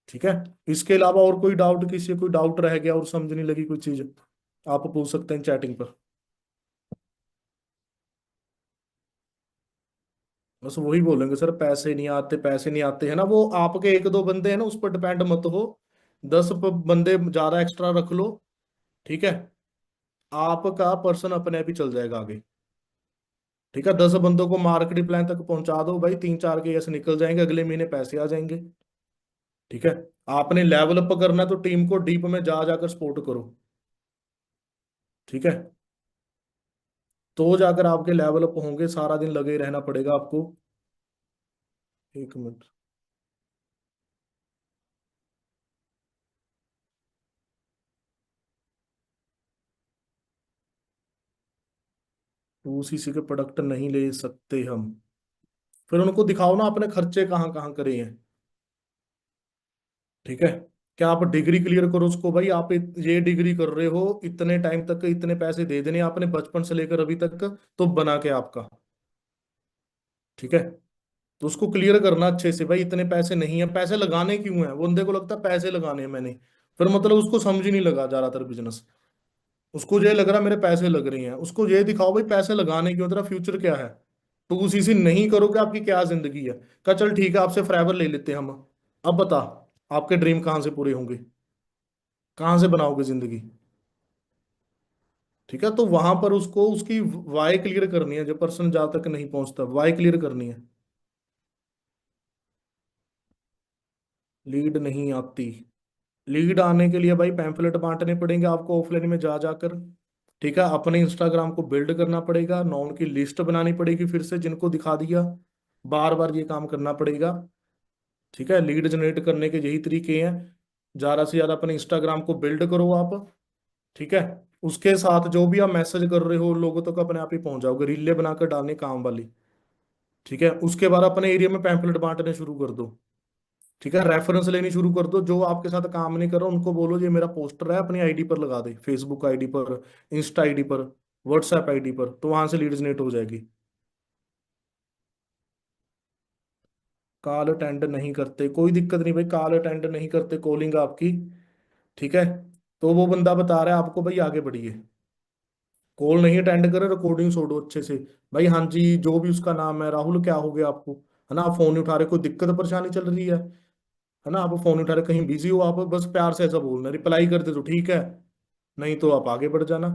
S1: ठीक है, इसके अलावा और कोई डाउट, किसी को कोई डाउट रह गया और समझ नहीं लगी कोई चीज, आप पूछ सकते हैं चैटिंग पर। बस वही बोलेंगे सर, पैसे नहीं आते, पैसे नहीं आते, है ना? वो आपके 1-2 बंदे हैं ना, उस पर डिपेंड मत हो। 10 बंदे ज्यादा एक्स्ट्रा रख लो। ठीक है, आपका पर्सन अपने आप ही चल जाएगा आगे। ठीक है, 10 बंदों को मार्केटिंग प्लान तक पहुंचा दो भाई, 3-4 के ऐसे निकल जाएंगे, अगले महीने पैसे आ जाएंगे। ठीक है, आपने लेवल अप करना है तो टीम को डीप में जा जाकर सपोर्ट करो। ठीक है, तो जाकर आपके लेवल अप होंगे, सारा दिन लगे रहना पड़ेगा आपको। 1 मिनट। 2CC के प्रोडक्ट नहीं ले सकते हम? फिर उनको दिखाओ ना अपने खर्चे कहाँ कहाँ करे हैं। ठीक है, क्या आप डिग्री क्लियर करो उसको भाई, आप ये डिग्री कर रहे हो, इतने टाइम तक इतने पैसे दे देने आपने, बचपन से लेकर अभी तक, तो बना के आपका। ठीक है, तो उसको क्लियर करना अच्छे से भाई, इतने पैसे नहीं है, पैसे लगाने क्यों हैं? वो बंदे को लगता है पैसे लगाने हैं मैंने, फिर मतलब उसको समझ ही नहीं लगा ज्यादातर बिजनेस। उसको ये लग रहा मेरे पैसे लग रहे हैं, उसको ये दिखाओ भाई पैसे लगाने क्यों, तेरा फ्यूचर क्या है? तो उसी से नहीं करोगे, आपकी क्या जिंदगी है? कहा चल ठीक है, आपसे फॉरएवर ले लेते हैं हम। अब बता, आपके ड्रीम कहाँ से पूरे होंगे? कहाँ से बनाओगे जिंदगी? ठीक है, तो वहां पर उसको उसकी वाई क्लियर करनी है, जो पर्सन जहां तक नहीं पहुंचता, वाई क्लियर करनी है। लीड नहीं आती? लीड आने के लिए भाई पैम्फलेट बांटने पड़ेंगे आपको ऑफलाइन में जा जाकर। ठीक है, अपने इंस्टाग्राम को बिल्ड करना पड़ेगा, नॉन की लिस्ट बनानी पड़ेगी फिर से, जिनको दिखा दिया, बार बार ये काम करना पड़ेगा। ठीक है, लीड जनरेट करने के यही तरीके हैं। ज्यादा से ज्यादा अपने इंस्टाग्राम को बिल्ड करो आप। ठीक है, उसके साथ जो भी आप मैसेज कर रहे हो लोगों तक अपने आप ही पहुंच जाओगे, रीले बनाकर डालनी काम वाली। ठीक है, उसके बाद अपने एरिया में पैम्फलेट बांटने शुरू कर दो। ठीक है, रेफरेंस लेनी शुरू कर दो, जो आपके साथ काम नहीं कर रहा उनको बोलो ये मेरा पोस्टर है, अपनी आईडी पर लगा दे, फेसबुक आईडी पर, इंस्टा आईडी पर, व्हाट्सएप आईडी पर, तो वहां से लीड जनरेट हो जाएगी। कॉल अटेंड नहीं करते, कोई दिक्कत नहीं भाई, कॉल अटेंड नहीं करते, कॉलिंग आपकी। ठीक है, तो वो बंदा बता रहा है आपको भाई आगे बढ़िए। कॉल नहीं अटेंड करे, रिकॉर्डिंग छोड़ो अच्छे से। भाई हाँ जी, जो भी उसका नाम है, राहुल क्या हो गया आपको, है ना, आप फोन नहीं उठा रहे, कोई दिक्कत परेशानी चल रही है ना, आप फोन नहीं उठा रहे, कहीं बिजी हो आप, बस प्यार से ऐसा बोलना, रिप्लाई कर दे तो ठीक है, नहीं तो आप आगे बढ़ जाना।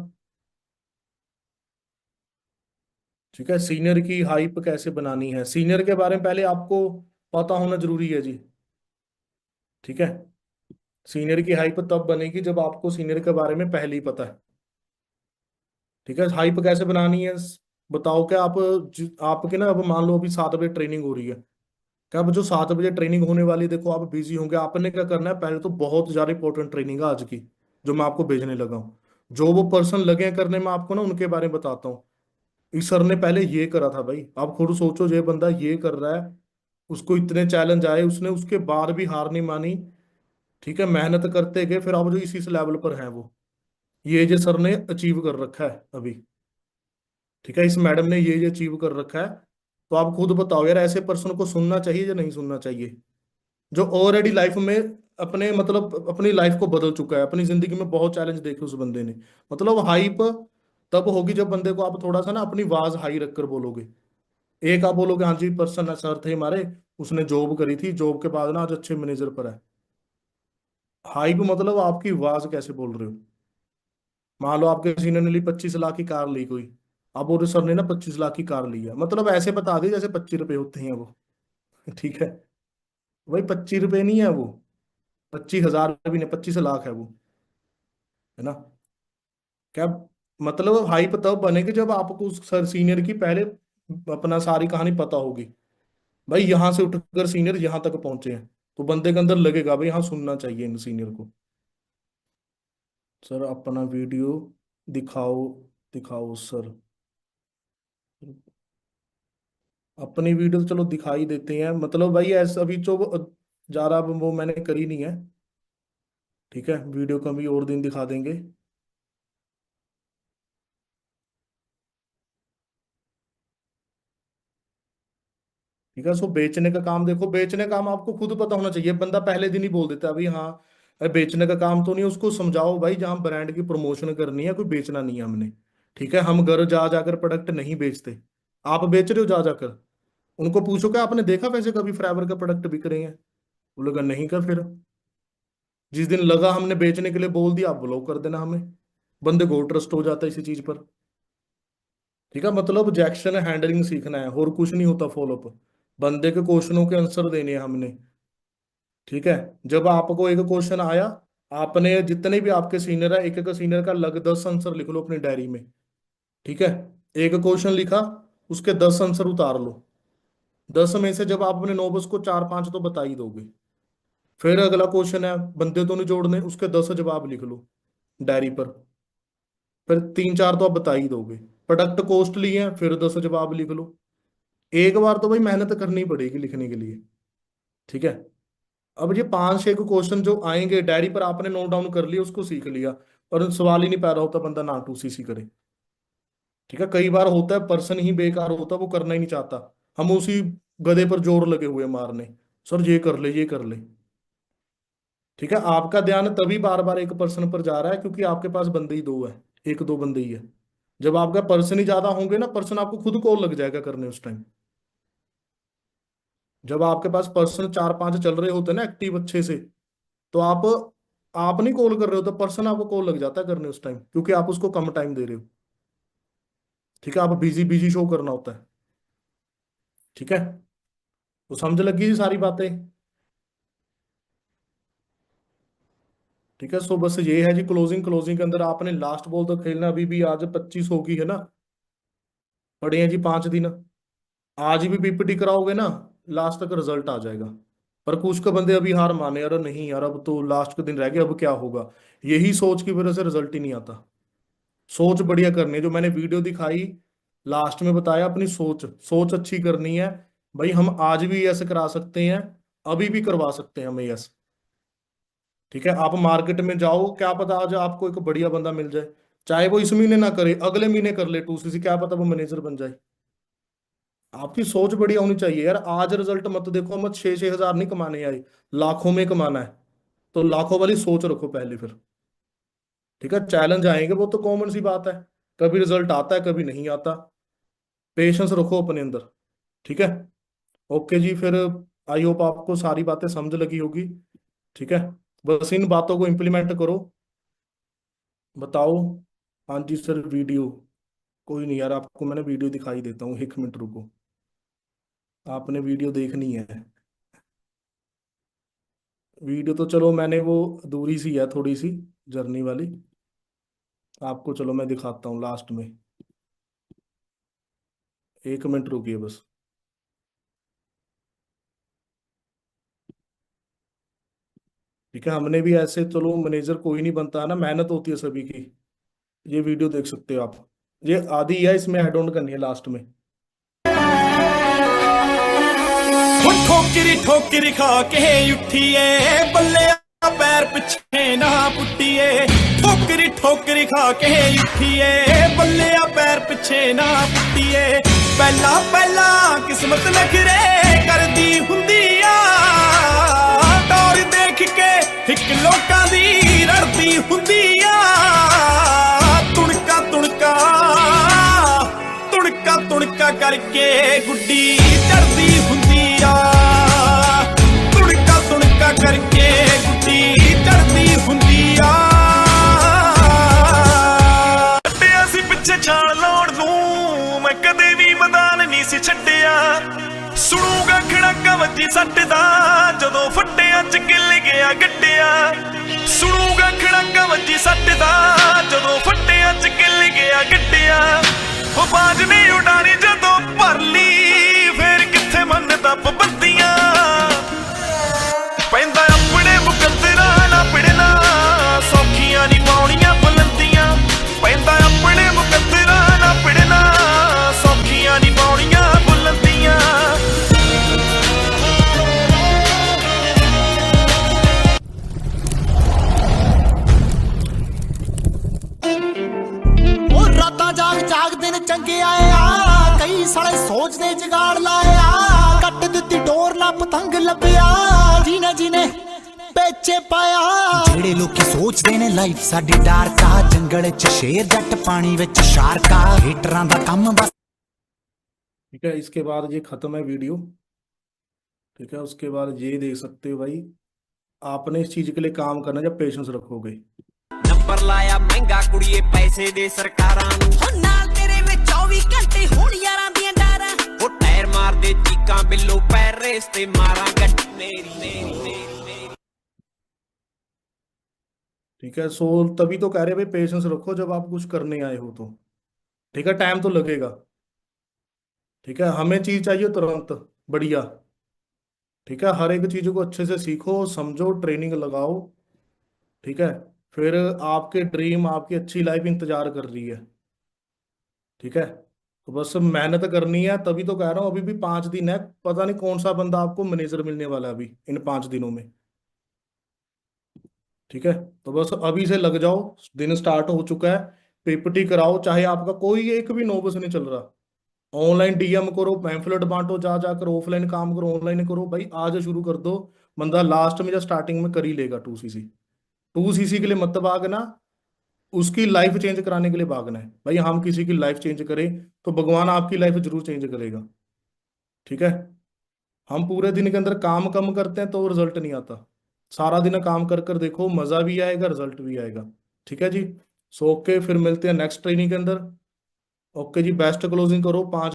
S1: ठीक है। सीनियर की हाइप कैसे बनानी है, सीनियर के बारे में पहले आपको पता होना जरूरी है जी। ठीक है। सीनियर की हाइप तब बनेगी जब आपको सीनियर के बारे में पहले ही पता है। ठीक है। हाइप कैसे बनानी है, बताओ। क्या आप आपके ना, अब मान लो अभी 7 बजे ट्रेनिंग हो रही है, क्या अब जो 7 बजे ट्रेनिंग होने वाली है, देखो आप बिजी होंगे, आपने क्या करना है, पहले तो बहुत ज्यादा इंपॉर्टेंट ट्रेनिंग है आज की, जो मैं आपको भेजने लगा हूँ। जो वो पर्सन लगे हैं करने में आपको ना, उनके बारे में बताता हूँ। इस सर ने पहले ये करा था भाई, आप खुद सोचो, ये बंदा ये कर रहा है, उसको इतने चैलेंज आए, उसने उसके बाद भी हार नहीं मानी। ठीक है, मेहनत करते गए, फिर अब जो इस लेवल पर है वो, ये जो सर ने अचीव कर रखा है अभी। ठीक है, इस मैडम ने ये अचीव कर रखा है। तो आप खुद बताओ यार, ऐसे पर्सन को सुनना चाहिए या नहीं सुनना चाहिए, जो ऑलरेडी लाइफ में अपने मतलब अपनी लाइफ को बदल चुका है, अपनी जिंदगी में बहुत चैलेंज देखे उस बंदे ने। मतलब हाइप तब होगी जब बंदे को आप थोड़ा सा ना अपनी आवाज हाई रखकर बोलोगे। एक आप बोलोगे हाँ जी, पर्सन सर थे हमारे, उसने जॉब करी थी, जॉब के बाद ना आज अच्छे मैनेजर पर है। हाइप मतलब आपकी आवाज कैसे बोल रहे हो। मान लो आपके सीनियर ने ली 25 लाख की कार ली कोई, अब बोले सर ने ना 25 लाख की कार ली है, मतलब ऐसे बता दी जैसे 25 रुपए होते हैं वो। ठीक है। वही 25 रुपए नहीं है वो, 25 हजार भी नहीं, 25 लाख है वो, है ना। क्या मतलब हाइप तब बनेगी जब आपको उस सर सीनियर की पहले अपना सारी कहानी पता होगी। भाई यहाँ से उठकर सीनियर यहाँ तक पहुंचे हैं, तो बंदे के अंदर लगेगा भाई हाँ, सुनना चाहिए इन सीनियर को। सर अपना वीडियो दिखाओ, दिखाओ सर। अपनी वीडियो तो चलो दिखाई देते हैं, मतलब भाई ऐसा अभी जो ज्यादा वो मैंने करी नहीं है। ठीक है, वीडियो कभी और दिन दिखा देंगे। ठीक है। सो बेचने का काम, देखो बेचने का काम आपको खुद पता होना चाहिए, बंदा पहले दिन ही बोल देता है भाई हाँ, अरे बेचने का काम तो नहीं, उसको समझाओ भाई, जहाँ ब्रांड की प्रमोशन करनी है, कोई बेचना नहीं है हमने। ठीक है, हम घर जा जाकर प्रोडक्ट नहीं बेचते। आप बेच रहे हो जा जाकर, उनको पूछो क्या आपने देखा वैसे कभी फॉरएवर का प्रोडक्ट बिक रहे हैं, वो लोग नहीं कर, फिर जिस दिन लगा हमने बेचने के लिए बोल दिया, आप ब्लॉक कर देना हमें। बंदे को ट्रस्ट हो जाता है इसी चीज पर। ठीक है, मतलब ऑब्जेक्शन हैंडलिंग सीखना है और कुछ नहीं होता फॉलोअप। बंदे के क्वेश्चनों के आंसर देने हैं हमने। ठीक है। जब आपको एक क्वेश्चन आया, आपने जितने भी आपके सीनियर है, एक एक सीनियर का लग 10 आंसर लिख लो अपनी डायरी में। ठीक है। एक क्वेश्चन लिखा, उसके 10 आंसर उतार लो। 10 में से जब आप अपने नोबस को 4 5 तो बता ही दोगे। फिर अगला क्वेश्चन है, बंदे तो नहीं जोड़ने, उसके 10 जवाब लिख लो डायरी पर। फिर 3 4 तो आप बता ही दोगे। प्रोडक्ट कॉस्टली है, फिर 10 जवाब लिख लो। एक बार तो भाई मेहनत करनी पड़ेगी लिखने के लिए। ठीक है। अब ये 5 6 क्वेश्चन जो आएंगे डायरी पर, आपने नोट डाउन कर लिया, उसको सीख लिया, और सवाल ही नहीं पैदा होता, बंदा ना टू सी करे। ठीक है। कई बार होता है पर्सन ही बेकार होता है, वो करना ही नहीं चाहता, हम उसी गधे पर जोर लगे हुए हैं मारने, सर ये कर ले, ये कर ले। ठीक है। आपका ध्यान तभी बार बार एक पर्सन पर जा रहा है क्योंकि आपके पास बंदे ही दो है, एक दो बंदे ही है। जब आपका पर्सन ही ज्यादा होंगे ना, पर्सन आपको खुद कॉल लग जाएगा करने उस टाइम। जब आपके पास पर्सन 4 5 चल रहे होते हैं ना एक्टिव अच्छे से, तो आप नहीं कॉल कर रहे हो, तो पर्सन आपको कॉल लग जाता है करने उस टाइम, क्योंकि आप उसको कम टाइम दे रहे हो। ठीक है, आप बिजी बिजी शो करना होता है। ठीक है। तो समझ लगी जी सारी बातें। ठीक है। सो बस ये है जी, क्लोजिंग, क्लोजिंग के अंदर आपने लास्ट बॉल तो खेलना, अभी भी आज 25 होगी है ना, पड़े हैं जी 5 दिन। आज भी पीपीटी कराओगे ना, लास्ट तक रिजल्ट आ जाएगा। पर कुछ के बंदे अभी हार माने, अरे नहीं यार अब तो लास्ट के दिन रह गए, अब क्या होगा, यही सोच की वजह से रिजल्ट ही नहीं आता। सोच बढ़िया करनी है, जो मैंने वीडियो दिखाई लास्ट में बताया, अपनी सोच सोच अच्छी करनी है। भाई हम आज भी यस करा सकते हैं, अभी भी करवा सकते हैं हमें यस। ठीक है। आप मार्केट में जाओ, क्या पता आज आपको एक बढ़िया बंदा मिल जाए, चाहे वो इस महीने ना करे, अगले महीने कर ले 2 CC, क्या पता वो मैनेजर बन जाए। आपकी सोच बढ़िया होनी चाहिए यार, आज रिजल्ट मत देखो, मत 6 6 हजार नहीं कमाने आए, लाखों में कमाना है, तो लाखों वाली सोच रखो पहले फिर। ठीक है। चैलेंज आएंगे वो तो कॉमन सी बात है, कभी रिजल्ट आता है कभी नहीं आता। पेशेंस रखो अपने अंदर। ठीक है। ओके जी, फिर आई होप आपको सारी बातें समझ लगी होगी। ठीक है, बस इन बातों को इम्प्लीमेंट करो। बताओ। हाँ जी सर, वीडियो कोई नहीं यार, आपको मैंने वीडियो दिखाई देता हूँ, 1 मिनट रुको। आपने वीडियो देखनी है। वीडियो तो चलो मैंने वो दूरी सी है थोड़ी सी, जर्नी वाली। आपको चलो मैं दिखाता हूँ लास्ट में। 1 मिनट रुकिए बस। ठीक है, हमने भी ऐसे, चलो मैनेजर कोई नहीं बनता है ना, मेहनत होती है सभी की। ये वीडियो देख सकते हो आप। ये आधी है, इसमें ऐड ऑन करनी है लास्ट में।
S3: ਹੁਣ ਠੋਕਰੀ ਠੋਕਰੀ ਖਾ ਕੇ ਉੱਠੀਏ ਬੱਲਿਆ ਪੈਰ ਪਿੱਛੇ ਨਾ ਪੁੱਟੀਏ ਠੋਕਰੀ ਠੋਕਰੀ ਖਾ ਕੇ ਉੱਠੀਏ ਬੱਲਿਆ ਪੈਰ ਪਿੱਛੇ ਨਾ ਪੁੱਟੀਏ ਪਹਿਲਾਂ ਪਹਿਲਾਂ ਕਿਸਮਤ ਨਖਰੇ ਕਰਦੀ ਹੁੰਦੀ ਆ ਟੌਰ ਦੇਖ ਕੇ ਇੱਕ ਲੋਕਾਂ ਦੀ ਰੜਦੀ ਹੁੰਦੀ ਆ ਤੁਣਕਾ ਤੁਣਕਾ ਤੁਣਕਾ ਤੁਣਕਾ ਕਰਕੇ ਗੁੱਡੀ ਚੜਦੀ ਹੁੰਦੀ ਆ ਤੁਣਕਾ ਤੁਣਕਾ ਕਰਕੇ ਗੁੱਡੀ ਚੜਦੀ ਹੁੰਦੀ ਆ ਛੱਡਿਆ ਸੀ ਪਿੱਛੇ ਛਾਲ ਲਾਉਣ ਨੂੰ ਮੈਂ ਕਦੇ ਵੀ ਮੈਦਾਨ ਨਹੀਂ ਸੀ ਛੱਡਿਆ ਸੁਣੂਗਾ ਖੜਾਕਾ ਵੱਜੀ ਸੱਟ ਦਾ ਜਦੋਂ ਫੱਟਿਆਂ ਚ ਗਿੱਲ ਗਿਆ ਗੱਡਿਆ ਸੁਣੂਗਾ ਖੜਾਕਾ ਵੱਜੀ ਸੱਟ ਦਾ ਜਦੋਂ ਫੱਟਿਆਂ ਚ ਗਿੱਲ ਗਿਆ ਗੱਡਿਆ ਉਹ ਬਾਜ ਨੇ ਉਡਾਣੀ ਜਦੋਂ ਭਰ ਲਈ ਫੇਰ ਕਿੱਥੇ ਮੰਨਦਾ ਪਾਬੰਦੀਆਂ ਪੈਂਦਾ ਆਪਣੇ ਮੁਕੱਦਰਾਂ ਨਾ ਪਿੜਨਾ ਸੌਖੀਆਂ ਨਹੀਂ ਪਾਉਣੀਆਂ ਬੁਲੰਦੀਆਂ ਪੈਂਦਾ ਆਪਣੇ ਮੁਕੱਦਰਾਂ ਨਾ ਪਿੜਨਾ ਸੌਖੀਆਂ ਨਹੀਂ ਪਾਉਣੀਆਂ ਬੁਲੰਦੀਆਂ
S4: ਉਹ ਰਾਤਾਂ ਜਾਗ ਜਾਗ ਦਿਨ ਚੰਗੇ ਆਏ ਆ ਕਈ ਸਾਲੇ ਸੋਚਦੇ ਜਗਾੜ ਲਾਇਆ ਕੱਟ ਦਿੱਤੀ ਡੋਰ ਨਾ ਪਤੰਗ ਲੱਭਿਆ ਜੀਨੇ ਜੀਨੇ ਪੇਚੇ ਪਾਇਆ ਜਿਹੜੇ ਲੋਕੀ ਸੋਚਦੇ ਨੇ ਲਾਈਫ ਸਾਡੀ ਡਾਰਕ ਆ ਜੰਗਲ 'ਚ ਸ਼ੇਰ ਜੱਟ ਪਾਣੀ ਵਿੱਚ ਸ਼ਾਰਕ ਆ ਹੀਟਰਾਂ ਦਾ ਕੰਮ ਬਸ।
S1: ठीक है, इसके बाद ये खत्म है वीडियो। ठीक है, उसके बाद ये देख सकते हो भाई, आपने इस चीज के लिए काम करना जब पेशेंस रखोगे।
S5: ਨੰਬਰ ਲਾਇਆ ਮਹਿੰਗਾ ਕੁੜੀਏ ਪੈਸੇ ਦੇ ਸਰਕਾਰਾਂ ਨੂੰ
S6: ਹੁਣ ਨਾਲ ਤੇਰੇ ਵਿੱਚ 24 ਘੰਟੇ ਹੁਣ ਯਾਰਾਂ ਦੀਆਂ ਡਾਰਾਂ
S5: ਉਹ ਟਾਇਰ ਮਾਰਦੇ ਚੀਕਾਂ ਬਿੱਲੋ ਪੈਰ ਰੇਸ ਤੇ ਮਾਰਾਂ ਗੱਡੀ ਮੇਰੀ ਮੇਰੀ ਮੇਰੀ ਮੇਰੀ
S1: ठीक है, सो तभी तो कह रहे हैं भाई पेशेंस रखो जब आप कुछ करने आए हो तो। ठीक है, टाइम तो लगेगा। ठीक है, हमें चीज चाहिए तुरंत, बढ़िया। ठीक है, हर एक चीज को अच्छे से सीखो समझो, ट्रेनिंग लगाओ। ठीक है, फिर आपके ड्रीम, आपकी अच्छी लाइफ इंतजार कर रही है। ठीक है, तो बस मेहनत करनी है, तभी तो कह रहा हूँ। अभी भी 5 दिन है, पता नहीं कौन सा बंदा आपको मैनेजर मिलने वाला है अभी इन 5 दिनों में। ठीक है, तो बस अभी से लग जाओ, दिन स्टार्ट हो चुका है। पीपीटी कराओ, चाहे आपका कोई एक भी नोबस नहीं चल रहा, ऑनलाइन डीएम करो, पैम्फलेट बांटो, जा जाकर ऑफलाइन काम करो, ऑनलाइन करो भाई, आज शुरू कर दो। बंदा लास्ट में या स्टार्टिंग में कर ही लेगा 2cc। 2cc के लिए मत भागना, उसकी लाइफ चेंज कराने के लिए भागना है भाई। हम किसी की लाइफ चेंज करें तो भगवान आपकी लाइफ जरूर चेंज करेगा। ठीक है, हम पूरे दिन के अंदर काम कम करते हैं तो रिजल्ट नहीं आता। सारा दिन काम कर कर देखो, मजा भी आएगा, रिजल्ट भी आएगा। ठीक है जी, सो ओके, फिर मिलते हैं नेक्स्ट ट्रेनिंग के अंदर। ओके जी, बेस्ट क्लोजिंग करो 5।